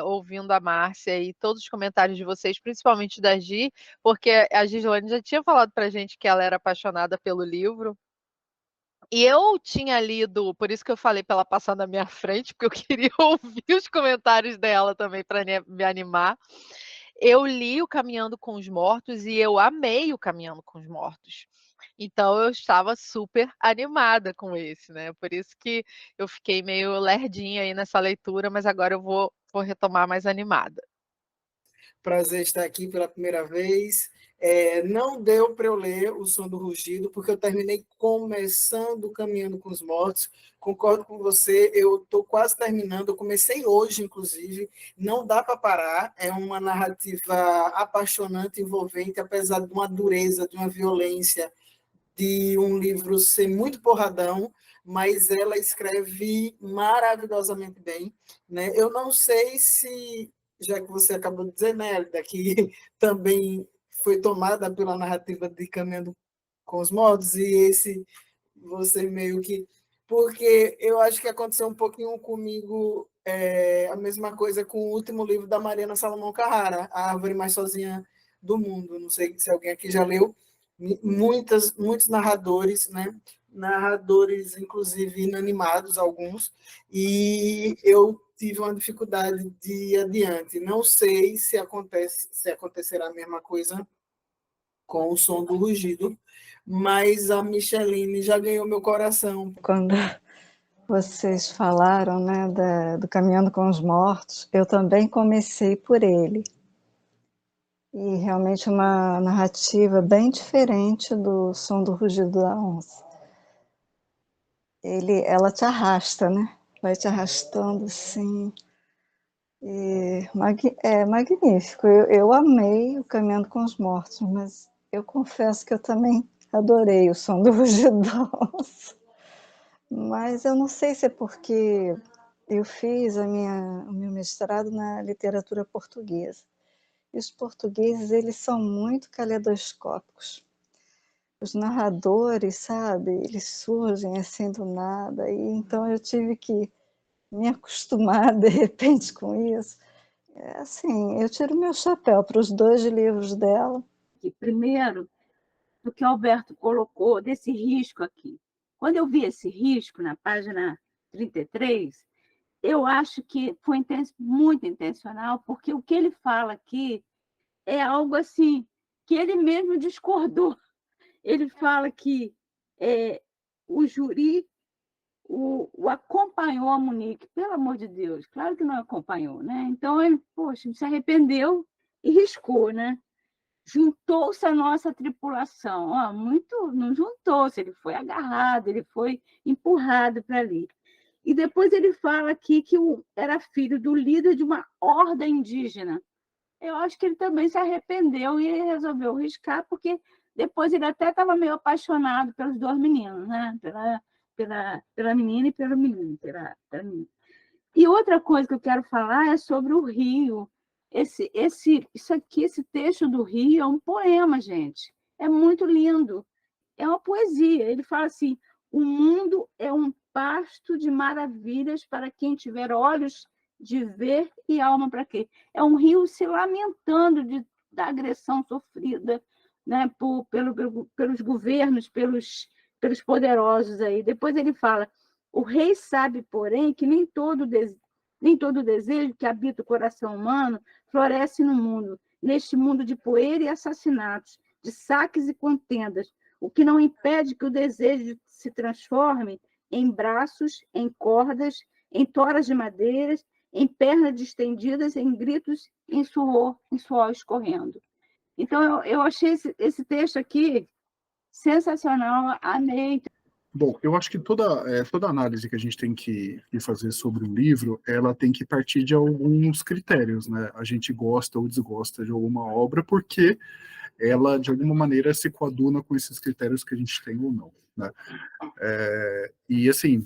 ouvindo a Márcia e todos os comentários de vocês, principalmente da Gi, porque a Gislane já tinha falado para a gente que ela era apaixonada pelo livro, e eu tinha lido, por isso que eu falei para ela passar na minha frente, porque eu queria ouvir os comentários dela também para me animar. Eu li o Caminhando com os Mortos e eu amei o Caminhando com os Mortos. Então eu estava super animada com esse, né? Por isso que eu fiquei meio lerdinha aí nessa leitura, mas agora eu vou retomar mais animada. prazer estar aqui pela primeira vez. Não deu para eu ler O Som do Rugido, porque eu terminei começando Caminhando com os Mortos. Concordo com você, eu estou quase terminando, eu comecei hoje, inclusive, não dá para parar, é uma narrativa apaixonante, envolvente, apesar de uma dureza, de uma violência, de um livro ser muito porradão, mas ela escreve maravilhosamente bem, né? Eu não sei se, já que você acabou de dizer, né, Elida, que também foi tomada pela narrativa de Caminhando com os Mortos, e esse você meio que... Porque eu acho que aconteceu um pouquinho comigo a mesma coisa com o último livro da Mariana Salomão Carrara, A Árvore Mais Sozinha do Mundo. Não sei se alguém aqui já leu. Muitos narradores, né? Narradores, inclusive, inanimados, alguns, e eu tive uma dificuldade de ir adiante. Não sei se acontecerá a mesma coisa com O Som do Rugido, mas a Micheline já ganhou meu coração. Quando vocês falaram, né, do Caminhando com os Mortos, eu também comecei por ele. E realmente uma narrativa bem diferente do Som do Rugido da Onça. Ela te arrasta, né? Vai te arrastando assim. É magnífico. Eu amei o Caminhando com os Mortos, mas eu confesso que eu também adorei o Som do Rugido da Onça. Mas eu não sei se é porque eu fiz o meu mestrado na literatura portuguesa. E os portugueses, eles são muito caleidoscópicos. Os narradores, sabe, eles surgem assim do nada, e então eu tive que me acostumar de repente com isso. Assim, eu tiro meu chapéu para os 2 livros dela. Primeiro, do que o Alberto colocou, desse risco aqui. Quando eu vi esse risco na página 33, eu acho que foi muito intencional, porque o que ele fala aqui é algo assim que ele mesmo discordou. Ele fala que o júri o acompanhou a Monique, pelo amor de Deus, claro que não acompanhou, né? Então ele, poxa, se arrependeu e riscou, né? Juntou-se à nossa tripulação. Não juntou-se, ele foi agarrado, ele foi empurrado para ali. E depois ele fala aqui que era filho do líder de uma horda indígena. Eu acho que ele também se arrependeu e resolveu riscar, porque depois ele até estava meio apaixonado pelos 2 meninos, né? Pela menina e pelo menino. Pela menina. E outra coisa que eu quero falar é sobre o rio. Esse texto do rio é um poema, gente. É muito lindo. É uma poesia. Ele fala assim: o mundo é um pasto de maravilhas para quem tiver olhos de ver e alma para quê? É um rio se lamentando da agressão sofrida, né, pelos governos, pelos poderosos aí. Depois ele fala: o rei sabe, porém, que nem todo desejo que habita o coração humano floresce no mundo, neste mundo de poeira e assassinatos, de saques e contendas, o que não impede que o desejo se transforme em braços, em cordas, em toras de madeiras, em pernas distendidas, em gritos, em suor escorrendo. Então, eu achei esse texto aqui sensacional, amei. Bom, eu acho que toda análise que a gente tem que fazer sobre um livro, ela tem que partir de alguns critérios, né? A gente gosta ou desgosta de alguma obra porque ela, de alguma maneira, se coaduna com esses critérios que a gente tem ou não, né? E, assim,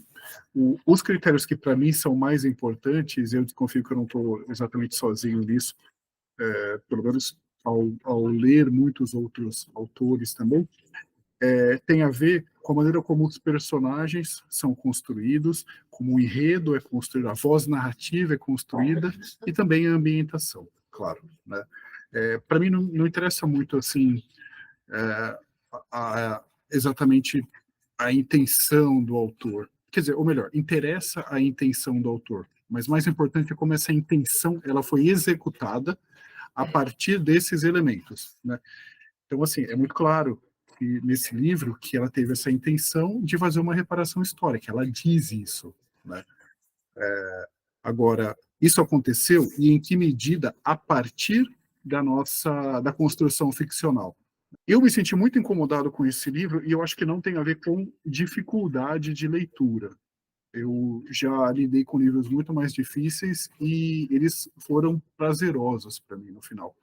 os critérios que, para mim, são mais importantes, eu desconfio que eu não estou exatamente sozinho nisso, pelo menos ao ler muitos outros autores também, tem a ver com a maneira como os personagens são construídos, como o enredo é construído, a voz narrativa é construída, e também a ambientação, claro, né? Para mim não interessa muito assim exatamente a intenção do autor, quer dizer, ou melhor, interessa a intenção do autor, mas mais importante é como essa intenção ela foi executada a partir desses elementos, né? Então, assim, é muito claro que, nesse livro que ela teve essa intenção de fazer uma reparação histórica, ela diz isso, né? Agora, isso aconteceu e em que medida, a partir da construção ficcional. Eu me senti muito incomodado com esse livro e eu acho que não tem a ver com dificuldade de leitura. Eu já lidei com livros muito mais difíceis e eles foram prazerosos para mim no final.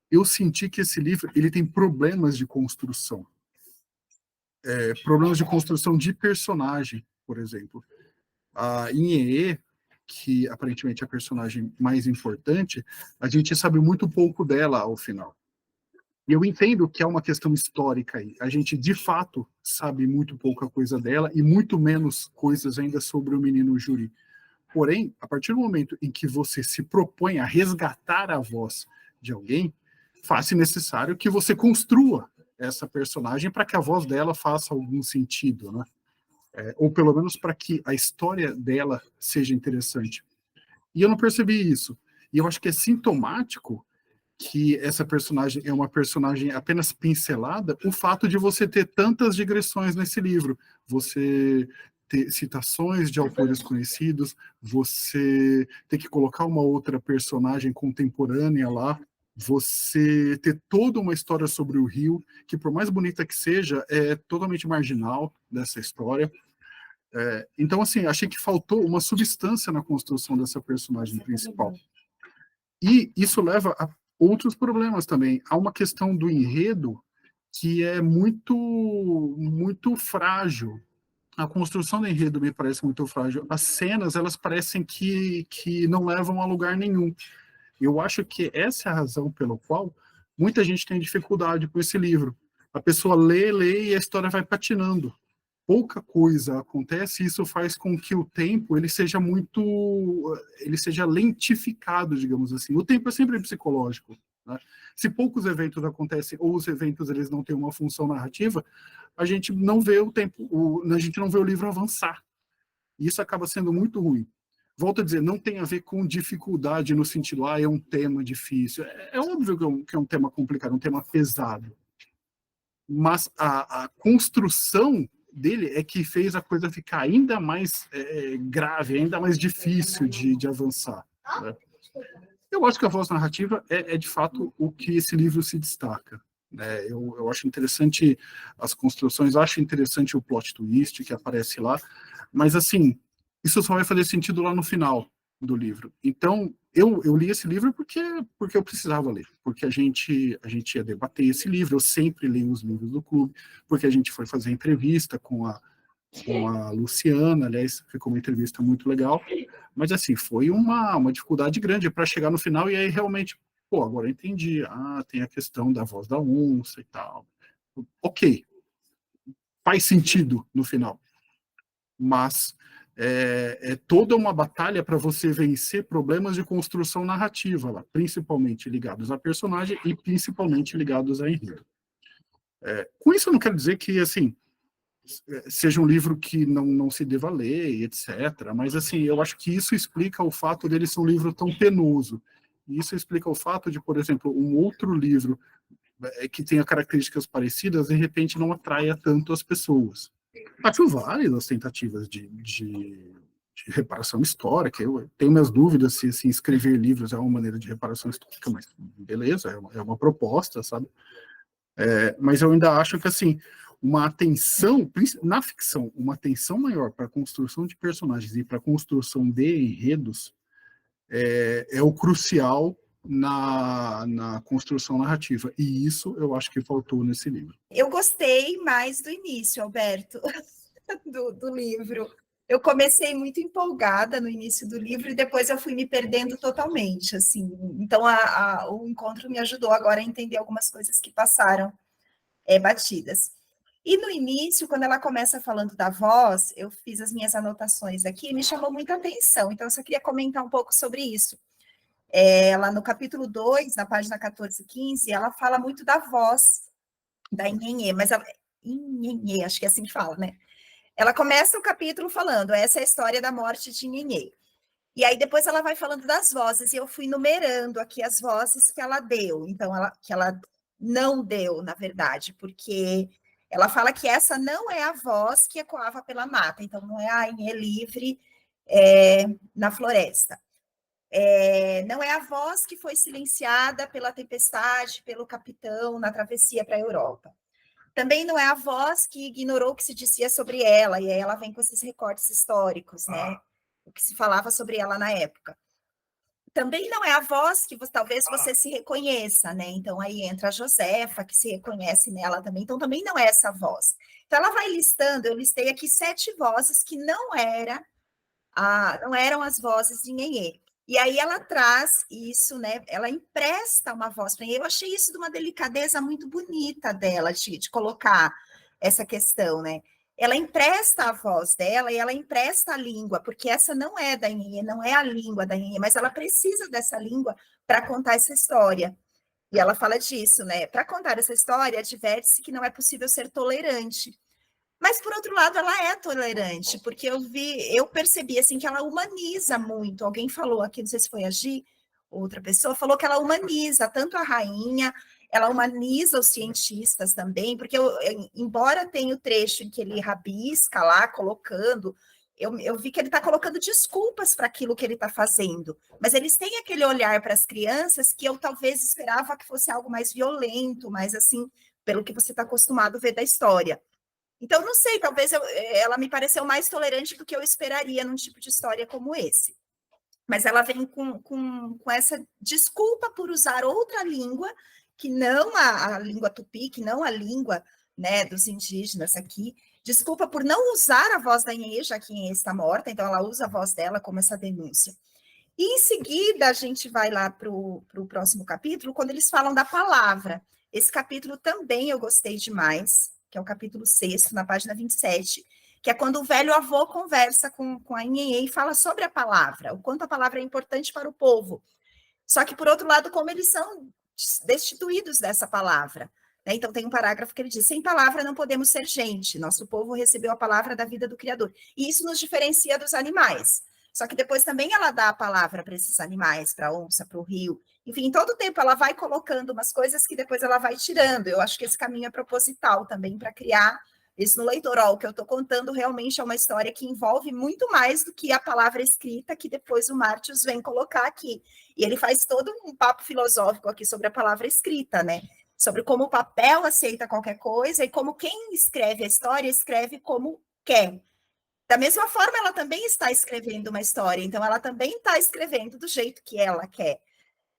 Eu senti que esse livro ele tem problemas de construção. Problemas de construção de personagem, por exemplo. A Inhê, que aparentemente é a personagem mais importante, a gente sabe muito pouco dela ao final. E eu entendo que é uma questão histórica aí. A gente, de fato, sabe muito pouca coisa dela e muito menos coisas ainda sobre o menino Juri. Porém, a partir do momento em que você se propõe a resgatar a voz de alguém, faz-se necessário que você construa essa personagem para que a voz dela faça algum sentido, né? Ou pelo menos para que a história dela seja interessante. E eu não percebi isso. E eu acho que é sintomático que essa personagem é uma personagem apenas pincelada, o fato de você ter tantas digressões nesse livro, você ter citações de autores conhecidos, você ter que colocar uma outra personagem contemporânea lá, você ter toda uma história sobre o Rio, que por mais bonita que seja, é totalmente marginal dessa história. Então, assim, achei que faltou uma substância na construção dessa personagem principal. E isso leva a outros problemas também. Há uma questão do enredo que é muito frágil. A construção do enredo me parece muito frágil. As cenas, elas parecem que não levam a lugar nenhum. Eu acho que essa é a razão pela qual muita gente tem dificuldade com esse livro. A pessoa lê e a história vai patinando. Pouca coisa acontece e isso faz com que o tempo ele seja lentificado, digamos assim. O tempo é sempre psicológico, né? Se poucos eventos acontecem ou os eventos eles não têm uma função narrativa, a gente não vê o tempo, a gente não vê o livro avançar. E isso acaba sendo muito ruim. Volto a dizer, não tem a ver com dificuldade no sentido, é um tema difícil. É óbvio que é um tema complicado, um tema pesado. Mas a construção dele é que fez a coisa ficar ainda mais grave, ainda mais difícil de avançar, né? Eu acho que a voz narrativa é de fato o que esse livro se destaca, né? Eu acho interessante as construções, acho interessante o plot twist que aparece lá, mas assim, isso só vai fazer sentido lá no final do livro. Então, eu li esse livro porque eu precisava ler, porque a gente ia debater esse livro, eu sempre leio os livros do clube, porque a gente foi fazer entrevista com a Luciana, aliás, ficou uma entrevista muito legal, mas assim, foi uma dificuldade grande para chegar no final, e aí realmente, agora eu entendi, tem a questão da voz da onça e tal. Ok, faz sentido no final, mas é toda uma batalha para você vencer problemas de construção narrativa, lá, principalmente ligados a personagem e principalmente ligados a enredo. Com isso eu não quero dizer que, assim, seja um livro que não se deva ler, etc. Mas, assim, eu acho que isso explica o fato dele ser um livro tão penoso. E isso explica o fato de, por exemplo, um outro livro que tenha características parecidas, de repente não atraia tanto as pessoas. Acho válidas as tentativas de reparação histórica. Eu tenho minhas dúvidas se escrever livros é uma maneira de reparação histórica, mas beleza, é uma proposta, sabe? Mas eu ainda acho que, assim, uma atenção, na ficção, uma atenção maior para a construção de personagens e para a construção de enredos é o crucial na construção narrativa. E isso eu acho que faltou nesse livro. Eu gostei mais do início, Alberto, do livro. Eu comecei muito empolgada no início do livro e depois eu fui me perdendo totalmente, assim. Então, o encontro me ajudou agora a entender algumas coisas que passaram batidas. E no início, quando ela começa falando da voz, eu fiz as minhas anotações aqui e me chamou muita atenção. Então, eu só queria comentar um pouco sobre isso. Ela, no capítulo 2, na página 14 e 15, ela fala muito da voz da Inhenhê, mas Inhenhê, acho que é assim que fala, né? Ela começa o capítulo falando, essa é a história da morte de Inhenhê. E aí depois ela vai falando das vozes, e eu fui numerando aqui as vozes que ela deu, então que ela não deu, na verdade, porque ela fala que essa não é a voz que ecoava pela mata, então não é a Inhê livre na floresta. Não é a voz que foi silenciada pela tempestade, pelo capitão na travessia para a Europa. Também não é a voz que ignorou o que se dizia sobre ela, e aí ela vem com esses recortes históricos, né? O que se falava sobre ela na época. Também não é a voz que talvez você se reconheça, né? Então aí entra a Josefa, que se reconhece nela também. Então também não é essa voz. Então ela vai listando, eu listei aqui 7 vozes que não eram as vozes de Nhenhê. E aí ela traz isso, né? Ela empresta uma voz para Nhenhê. Eu achei isso de uma delicadeza muito bonita dela, de colocar essa questão, né? Ela empresta a voz dela e ela empresta a língua, porque essa não é da Nhenhê, não é a língua da Nhenhê, mas ela precisa dessa língua para contar essa história. E ela fala disso, né? Para contar essa história, adverte-se que não é possível ser tolerante. Mas, por outro lado, ela é tolerante, porque eu percebi assim, que ela humaniza muito. Alguém falou aqui, não sei se foi a Gi, outra pessoa, falou que ela humaniza tanto a rainha, ela humaniza os cientistas também, porque embora tenha o trecho em que ele rabisca lá, colocando, eu vi que ele está colocando desculpas para aquilo que ele está fazendo, mas eles têm aquele olhar para as crianças que eu talvez esperava que fosse algo mais violento, mais assim, pelo que você está acostumado a ver da história. Então, não sei, talvez ela me pareceu mais tolerante do que eu esperaria num tipo de história como esse. Mas ela vem com essa desculpa por usar outra língua, que não a língua tupi, que não a língua, né, dos indígenas aqui. Desculpa por não usar a voz da Nhenhê, já que Nhenhê está morta, então ela usa a voz dela como essa denúncia. E em seguida, a gente vai lá para o próximo capítulo, quando eles falam da palavra. Esse capítulo também eu gostei demais, que é o capítulo 6, na página 27, que é quando o velho avô conversa com a Nhenhê e fala sobre a palavra, o quanto a palavra é importante para o povo. Só que, por outro lado, como eles são destituídos dessa palavra. Né? Então, tem um parágrafo que ele diz, sem palavra não podemos ser gente, nosso povo recebeu a palavra da vida do Criador. E isso nos diferencia dos animais. Só que depois também ela dá a palavra para esses animais, para a onça, para o rio. Enfim, em todo tempo ela vai colocando umas coisas que depois ela vai tirando. Eu acho que esse caminho é proposital também para criar isso no leitor. Ó, o que eu estou contando realmente é uma história que envolve muito mais do que a palavra escrita que depois o Martius vem colocar aqui. E ele faz todo um papo filosófico aqui sobre a palavra escrita, né? Sobre como o papel aceita qualquer coisa e como quem escreve a história escreve como quer. Da mesma forma, ela também está escrevendo uma história, então ela também está escrevendo do jeito que ela quer.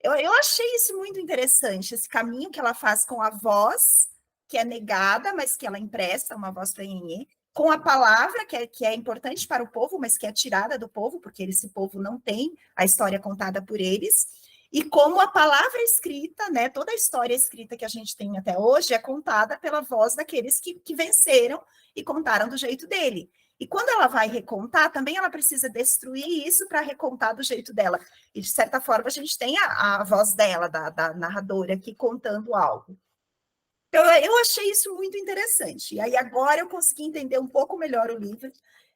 Eu achei isso muito interessante, esse caminho que ela faz com a voz, que é negada, mas que ela empresta uma voz para Nhenhê, com a palavra, que é importante para o povo, mas que é tirada do povo, porque esse povo não tem a história contada por eles, e como a palavra escrita, né, toda a história escrita que a gente tem até hoje é contada pela voz daqueles que venceram e contaram do jeito dele. E quando ela vai recontar, também ela precisa destruir isso para recontar do jeito dela. E, de certa forma, a gente tem a voz dela, da narradora, aqui contando algo. Então, eu achei isso muito interessante. E aí, agora, eu consegui entender um pouco melhor o livro.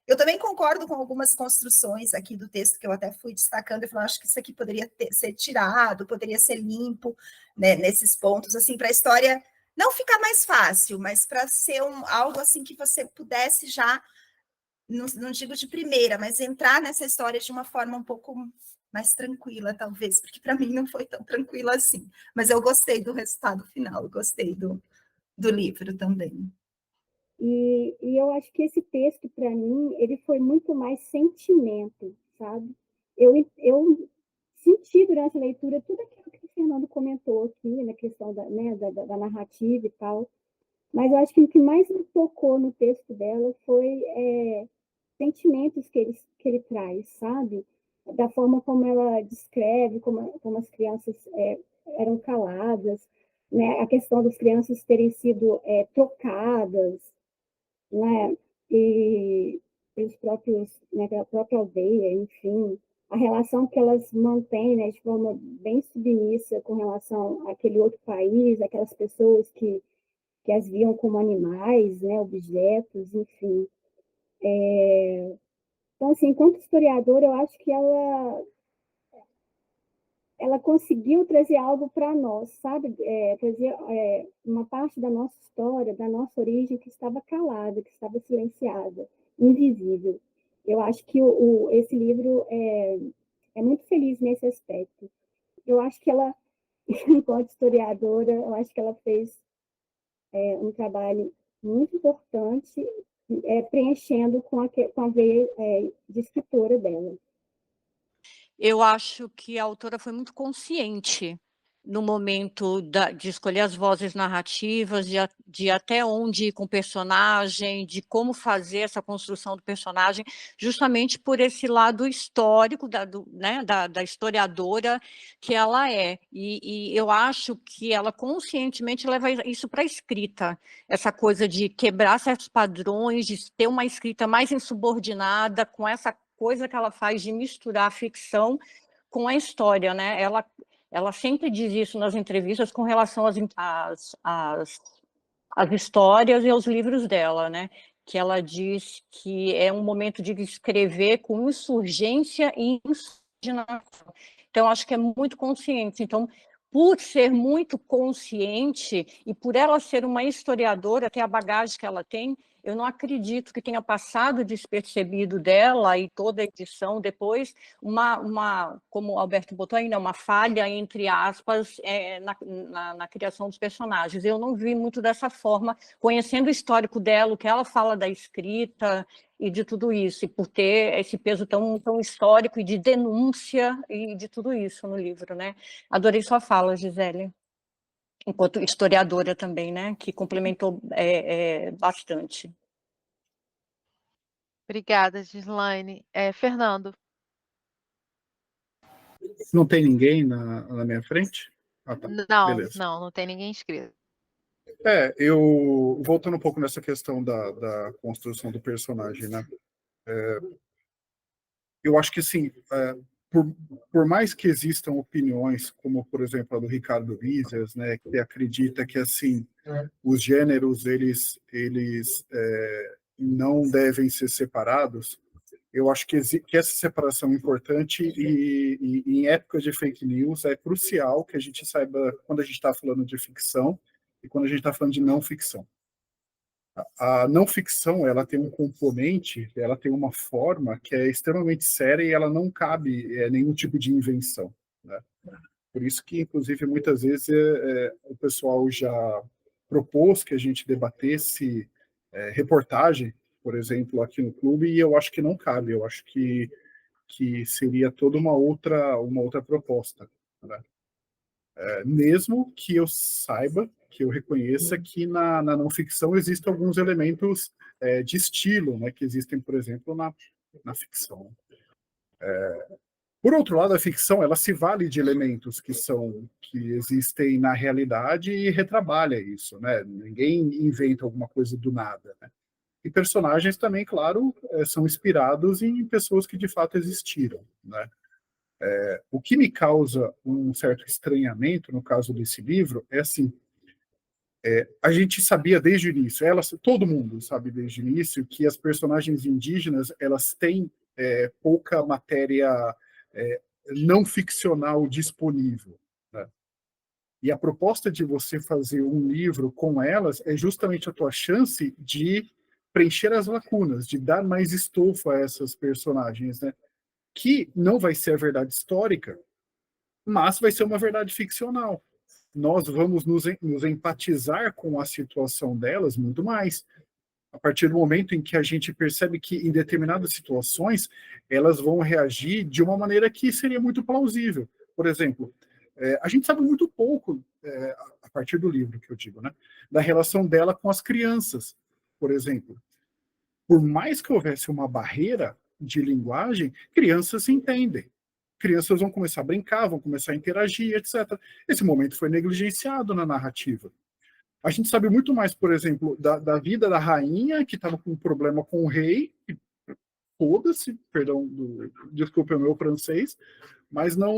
Eu também concordo com algumas construções aqui do texto que eu até fui destacando. Eu falei, acho que isso aqui poderia ser tirado, poderia ser limpo, né, nesses pontos, assim, para a história não ficar mais fácil, mas para ser algo assim que você pudesse já... Não digo de primeira, mas entrar nessa história de uma forma um pouco mais tranquila, talvez, porque para mim não foi tão tranquila assim. Mas eu gostei do resultado final, eu gostei do livro também. E eu acho que esse texto, para mim, ele foi muito mais sentimento, sabe? Eu senti durante a leitura tudo aquilo que o Fernando comentou aqui, na questão da narrativa e tal, mas eu acho que o que mais me tocou no texto dela foi sentimentos que ele traz, sabe? Da forma como ela descreve, como as crianças eram caladas, né? A questão das crianças terem sido trocadas, né? E os próprios, né, a própria aldeia, enfim, a relação que elas mantêm, né, de forma bem submissa com relação àquele outro país, aquelas pessoas que as viam como animais, né, objetos, enfim. Então, assim, enquanto historiadora, eu acho que ela conseguiu trazer algo para nós, sabe? Trazer uma parte da nossa história, da nossa origem que estava calada, que estava silenciada, invisível. Eu acho que esse livro é muito feliz nesse aspecto. Eu acho que ela, enquanto historiadora, eu acho que ela fez um trabalho muito importante, preenchendo com a veia de escritora dela. Eu acho que a autora foi muito consciente no momento de escolher as vozes narrativas, de até onde ir com o personagem, de como fazer essa construção do personagem, justamente por esse lado histórico da historiadora que ela é. E eu acho que ela conscientemente leva isso para a escrita, essa coisa de quebrar certos padrões, de ter uma escrita mais insubordinada, com essa coisa que ela faz de misturar a ficção com a história, né? Ela sempre diz isso nas entrevistas com relação às histórias e aos livros dela, né? Que ela diz que é um momento de escrever com insurgência e insubordinação. Então, acho que é muito consciente. Então, por ser muito consciente e por ela ser uma historiadora, ter a bagagem que ela tem, eu não acredito que tenha passado despercebido dela e toda a edição depois, como o Alberto botou aí, uma falha, entre aspas, na criação dos personagens. Eu não vi muito dessa forma, conhecendo o histórico dela, o que ela fala da escrita e de tudo isso, e por ter esse peso tão histórico e de denúncia e de tudo isso no livro, né? Adorei sua fala, Gisele, enquanto historiadora também, né? Que complementou bastante. Obrigada, Gislaine. Fernando. Não tem ninguém na minha frente? Ah, tá. Beleza. Não tem ninguém inscrito. Eu voltando um pouco nessa questão da construção do personagem, né? Eu acho que, assim, por mais que existam opiniões, como, por exemplo, a do Ricardo Riesers, né, que acredita que, assim, os gêneros, eles não devem ser separados, eu acho que essa separação é importante e em épocas de fake news é crucial que a gente saiba quando a gente está falando de ficção e quando a gente está falando de não ficção. A não ficção, ela tem um componente, ela tem uma forma que é extremamente séria e ela não cabe nenhum tipo de invenção, né? Por isso que, inclusive, muitas vezes o pessoal já propôs que a gente debatesse reportagem, por exemplo, aqui no clube, e eu acho que não cabe, eu acho que seria toda uma outra proposta, né? Mesmo que eu saiba, que eu reconheça que na não ficção existem alguns elementos de estilo, né, que existem, por exemplo, na ficção. Por outro lado, a ficção ela se vale de elementos que existem na realidade e retrabalha isso, né? Ninguém inventa alguma coisa do nada, né? E personagens também, claro, são inspirados em pessoas que de fato existiram, né? O que me causa um certo estranhamento no caso desse livro é assim, a gente sabia desde o início, todo mundo sabe desde o início que as personagens indígenas elas têm pouca matéria não ficcional disponível, né? E a proposta de você fazer um livro com elas é justamente a tua chance de preencher as lacunas, de dar mais estofo a essas personagens, né? Que não vai ser a verdade histórica, mas vai ser uma verdade ficcional. Nós vamos nos empatizar com a situação delas muito mais. A partir do momento em que a gente percebe que, em determinadas situações, elas vão reagir de uma maneira que seria muito plausível. Por exemplo, a gente sabe muito pouco, a partir do livro que eu digo, né, da relação dela com as crianças, por exemplo. Por mais que houvesse uma barreira de linguagem, crianças se entendem. Crianças vão começar a brincar, vão começar a interagir, etc. Esse momento foi negligenciado na narrativa. A gente sabe muito mais, por exemplo, da vida da rainha, que estava com um problema com o rei, e foda-se, perdão, desculpe o meu francês, mas não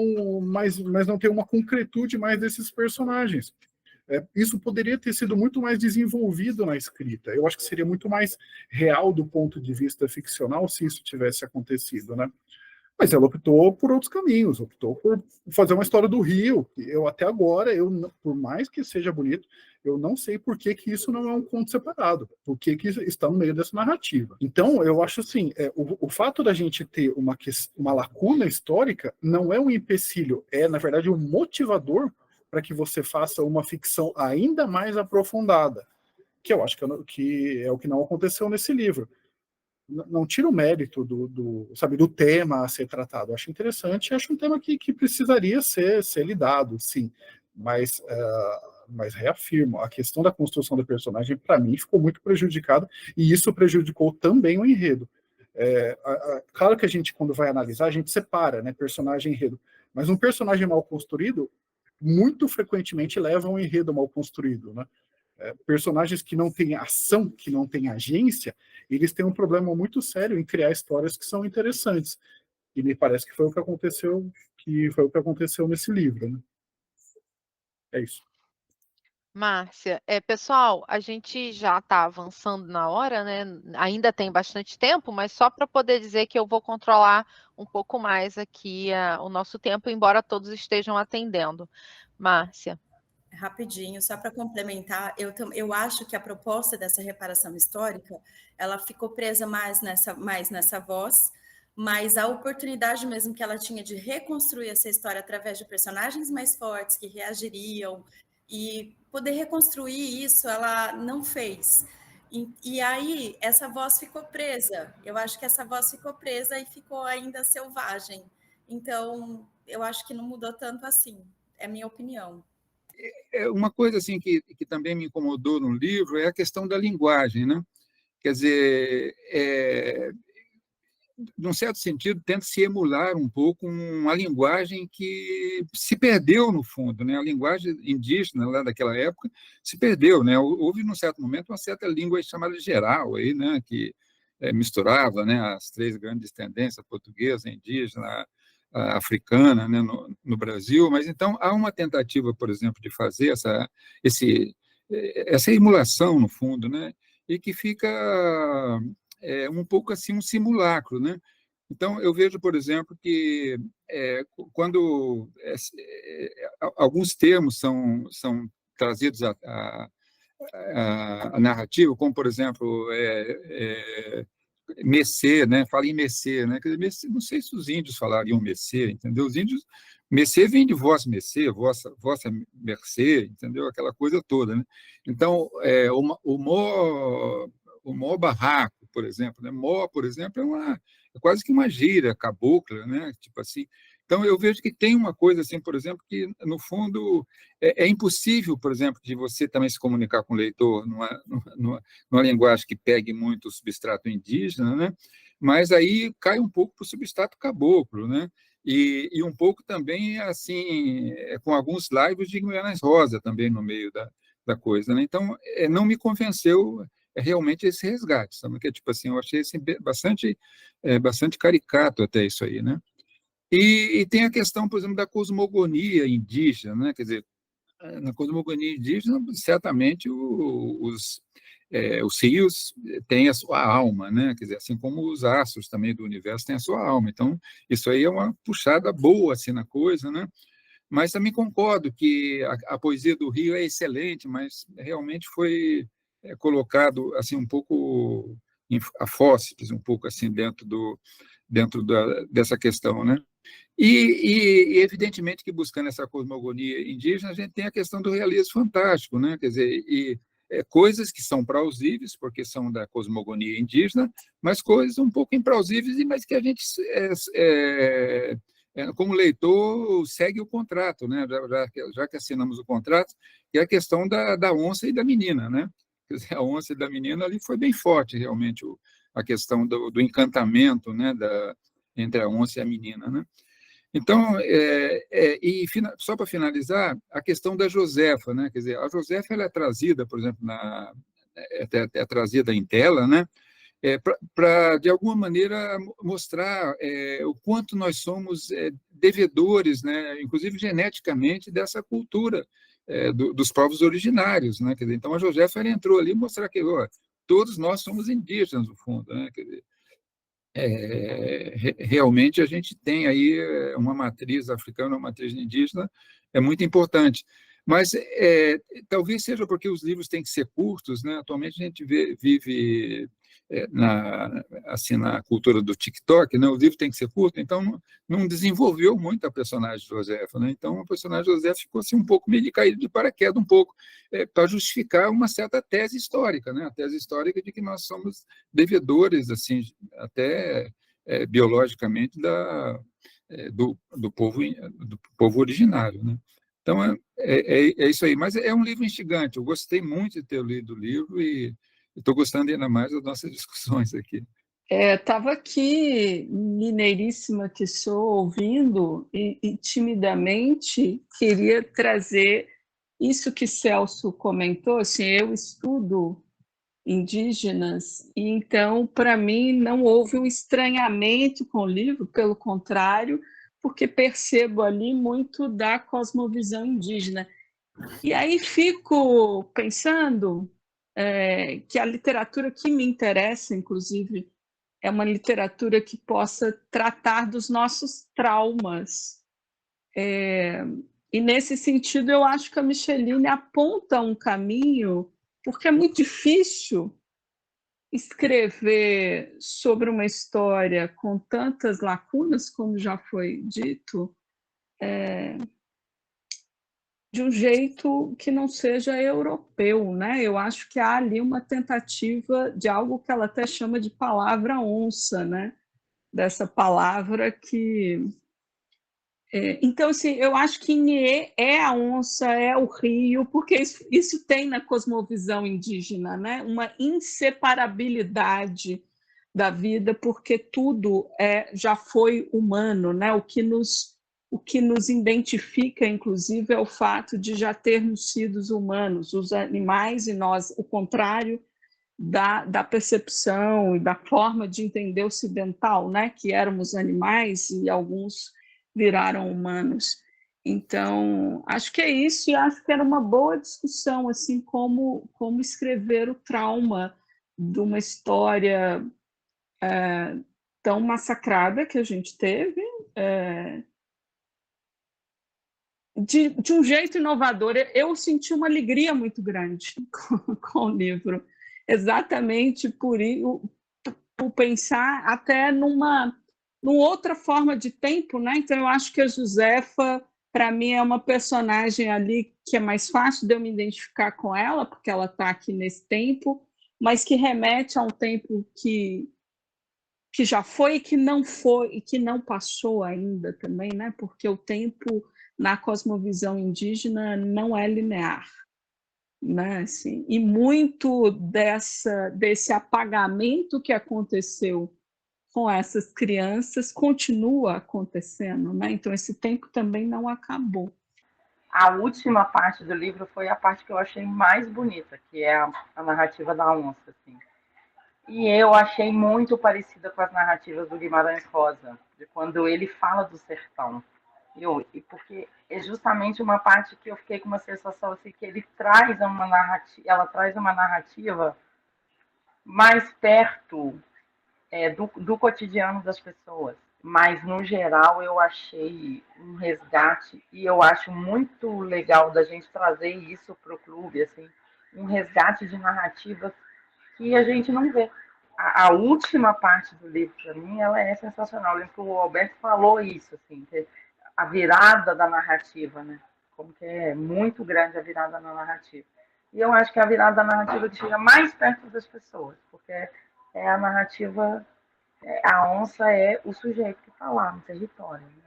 tem uma concretude mais desses personagens. Isso poderia ter sido muito mais desenvolvido na escrita. Eu acho que seria muito mais real do ponto de vista ficcional se isso tivesse acontecido, né? Mas ela optou por outros caminhos, optou por fazer uma história do Rio. Eu até agora, por mais que seja bonito, eu não sei por que isso não é um conto separado, por que está no meio dessa narrativa. Então, eu acho assim, o fato da gente ter uma lacuna histórica não é um empecilho, é, na verdade, um motivador para que você faça uma ficção ainda mais aprofundada, que eu acho que é o que não aconteceu nesse livro. Não tira o mérito do tema a ser tratado. Acho interessante, acho um tema que precisaria ser lidado, sim. Mas reafirmo, a questão da construção do personagem, para mim, ficou muito prejudicada, e isso prejudicou também o enredo. Claro que a gente, quando vai analisar, a gente separa, né, personagem e enredo. Mas um personagem mal construído, muito frequentemente leva a um enredo mal construído, né? Personagens que não têm ação, que não têm agência, eles têm um problema muito sério em criar histórias que são interessantes. E me parece que foi o que aconteceu nesse livro, né? É isso. Márcia, pessoal, a gente já está avançando na hora, né? Ainda tem bastante tempo, mas só para poder dizer que eu vou controlar um pouco mais aqui o nosso tempo, embora todos estejam atendendo. Márcia. Rapidinho, só para complementar, eu acho que a proposta dessa reparação histórica, ela ficou presa mais nessa voz, mas a oportunidade mesmo que ela tinha de reconstruir essa história através de personagens mais fortes, que reagiriam, e poder reconstruir isso, ela não fez. E aí, essa voz ficou presa. Eu acho que essa voz ficou presa e ficou ainda selvagem. Então, eu acho que não mudou tanto assim. É a minha opinião. Uma coisa assim que também me incomodou no livro é a questão da linguagem, né? Quer dizer, num certo sentido, tenta se emular um pouco uma linguagem que se perdeu, no fundo, né? A linguagem indígena lá daquela época se perdeu, né? Houve, num certo momento, uma certa língua chamada geral, aí, né? Que misturava, né, as três grandes tendências, portuguesa, indígena, africana, né, no Brasil, mas então há uma tentativa, por exemplo, de fazer essa emulação, no fundo, né, e que fica um pouco assim um simulacro, né? Então, eu vejo, por exemplo, que quando alguns termos são trazidos à narrativa, como, por exemplo, Messê, né? Fala em Messê, né? Quer dizer, Messê, não sei se os índios falariam Messê, entendeu? Os índios, Messê vem de vossa Messê, vossa mercê, entendeu? Aquela coisa toda, né? Então, o mó barraco, por exemplo, né? Mó, por exemplo, é quase que uma gíria cabocla, né? Tipo assim. Então, eu vejo que tem uma coisa assim, por exemplo, que, no fundo, é impossível, por exemplo, de você também se comunicar com o leitor numa linguagem que pegue muito o substrato indígena, né? Mas aí cai um pouco para o substrato caboclo, né? E um pouco também, assim, com alguns laivos de Guimarães Rosa também no meio da coisa, né? Então, não me convenceu realmente esse resgate, sabe? Que, tipo assim, eu achei assim, bastante caricato até isso aí, né? E tem a questão, por exemplo, da cosmogonia indígena, né? Quer dizer, na cosmogonia indígena, certamente os rios têm a sua alma, né? Quer dizer, assim como os astros também do universo têm a sua alma. Então, isso aí é uma puxada boa assim na coisa, né? Mas também concordo que a poesia do Rio é excelente, mas realmente foi colocado assim um pouco a fósseis, um pouco assim dentro dessa questão, né? E, evidentemente, que buscando essa cosmogonia indígena, a gente tem a questão do realismo fantástico, né? Quer dizer, coisas que são plausíveis, porque são da cosmogonia indígena, mas coisas um pouco implausíveis, mas que a gente, como leitor, segue o contrato, né? Já que assinamos o contrato, que é a questão da onça e da menina, né? Quer dizer, a onça e da menina ali foi bem forte, realmente, a questão do encantamento, né? Entre a onça e a menina, né? Então, só para finalizar, a questão da Josefa, né? Quer dizer, a Josefa ela é trazida, por exemplo, é trazida em tela, né? Para, de alguma maneira, mostrar o quanto nós somos devedores, né? Inclusive geneticamente, dessa cultura dos povos originários, né? Quer dizer, então, a Josefa ela entrou ali mostrar que todos nós somos indígenas, no fundo, né? Quer dizer, realmente a gente tem aí uma matriz africana, uma matriz indígena, é muito importante. Mas talvez seja porque os livros têm que ser curtos, né? Atualmente a gente vive na cultura do TikTok, né? O livro tem que ser curto, então não desenvolveu muito a personagem Josefa, né? Então a personagem Josefa ficou assim, um pouco meio de caído de paraquedas, um pouco, para justificar uma certa tese histórica, né? A tese histórica de que nós somos devedores, assim, até biologicamente, do povo originário, né? Então, é isso aí. Mas é um livro instigante. Eu gostei muito de ter lido o livro e estou gostando ainda mais das nossas discussões aqui. Estava aqui, mineiríssima que sou, ouvindo, e timidamente queria trazer isso que Celso comentou. Assim, eu estudo indígenas, e então, para mim, não houve um estranhamento com o livro, pelo contrário, porque percebo ali muito da cosmovisão indígena. E aí fico pensando que a literatura que me interessa, inclusive, é uma literatura que possa tratar dos nossos traumas. E, nesse sentido, eu acho que a Micheline aponta um caminho, porque é muito difícil escrever sobre uma história com tantas lacunas, como já foi dito, de um jeito que não seja europeu, né? Eu acho que há ali uma tentativa de algo que ela até chama de palavra onça, né? Dessa palavra que... Então, assim, eu acho que Inhê é a onça, é o rio, porque isso tem na cosmovisão indígena, né? Uma inseparabilidade da vida, porque tudo já foi humano, né? O que nos identifica, inclusive, é o fato de já termos sido humanos, os animais e nós, o contrário da percepção e da forma de entender ocidental, né? Que éramos animais e alguns viraram humanos. Então, acho que é isso, e acho que era uma boa discussão, assim, como escrever o trauma de uma história tão massacrada que a gente teve, de um jeito inovador. Eu senti uma alegria muito grande com o livro, exatamente por pensar até numa outra forma de tempo, né? Então, eu acho que a Josefa, para mim, é uma personagem ali que é mais fácil de eu me identificar com ela, porque ela está aqui nesse tempo, mas que remete a um tempo que já foi e que não foi, e que não passou ainda também, né? Porque o tempo, na cosmovisão indígena, não é linear, né? Assim, e muito desse apagamento que aconteceu com essas crianças continua acontecendo, né? Então, esse tempo também não acabou. A última parte do livro foi a parte que eu achei mais bonita, que é a narrativa da onça, assim. E eu achei muito parecida com as narrativas do Guimarães Rosa, de quando ele fala do sertão. E porque é justamente uma parte que eu fiquei com uma sensação assim, que ele traz ela traz uma narrativa mais perto do cotidiano das pessoas, mas no geral eu achei um resgate, e eu acho muito legal da gente trazer isso para o clube, assim, um resgate de narrativas que a gente não vê. A última parte do livro, para mim, ela é sensacional. Eu lembro que o Alberto falou isso, assim, que a virada da narrativa, né? Como que é muito grande a virada na narrativa. E eu acho que a virada da narrativa que chega mais perto das pessoas, porque é a narrativa, a onça é o sujeito que está lá no território. Né?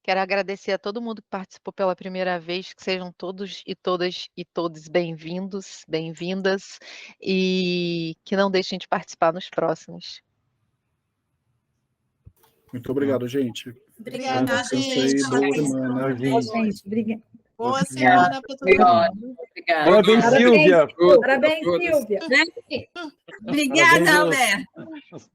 Quero agradecer a todo mundo que participou pela primeira vez, que sejam todos e todas e todos bem-vindos, bem-vindas, e que não deixem de participar nos próximos. Muito obrigado, gente. Obrigada, gente. Boa semana, gente. Obrigada. Boa semana para todo mundo. Obrigado. Parabéns, Silvia. Parabéns, Silvia. Obrigada, Alberto.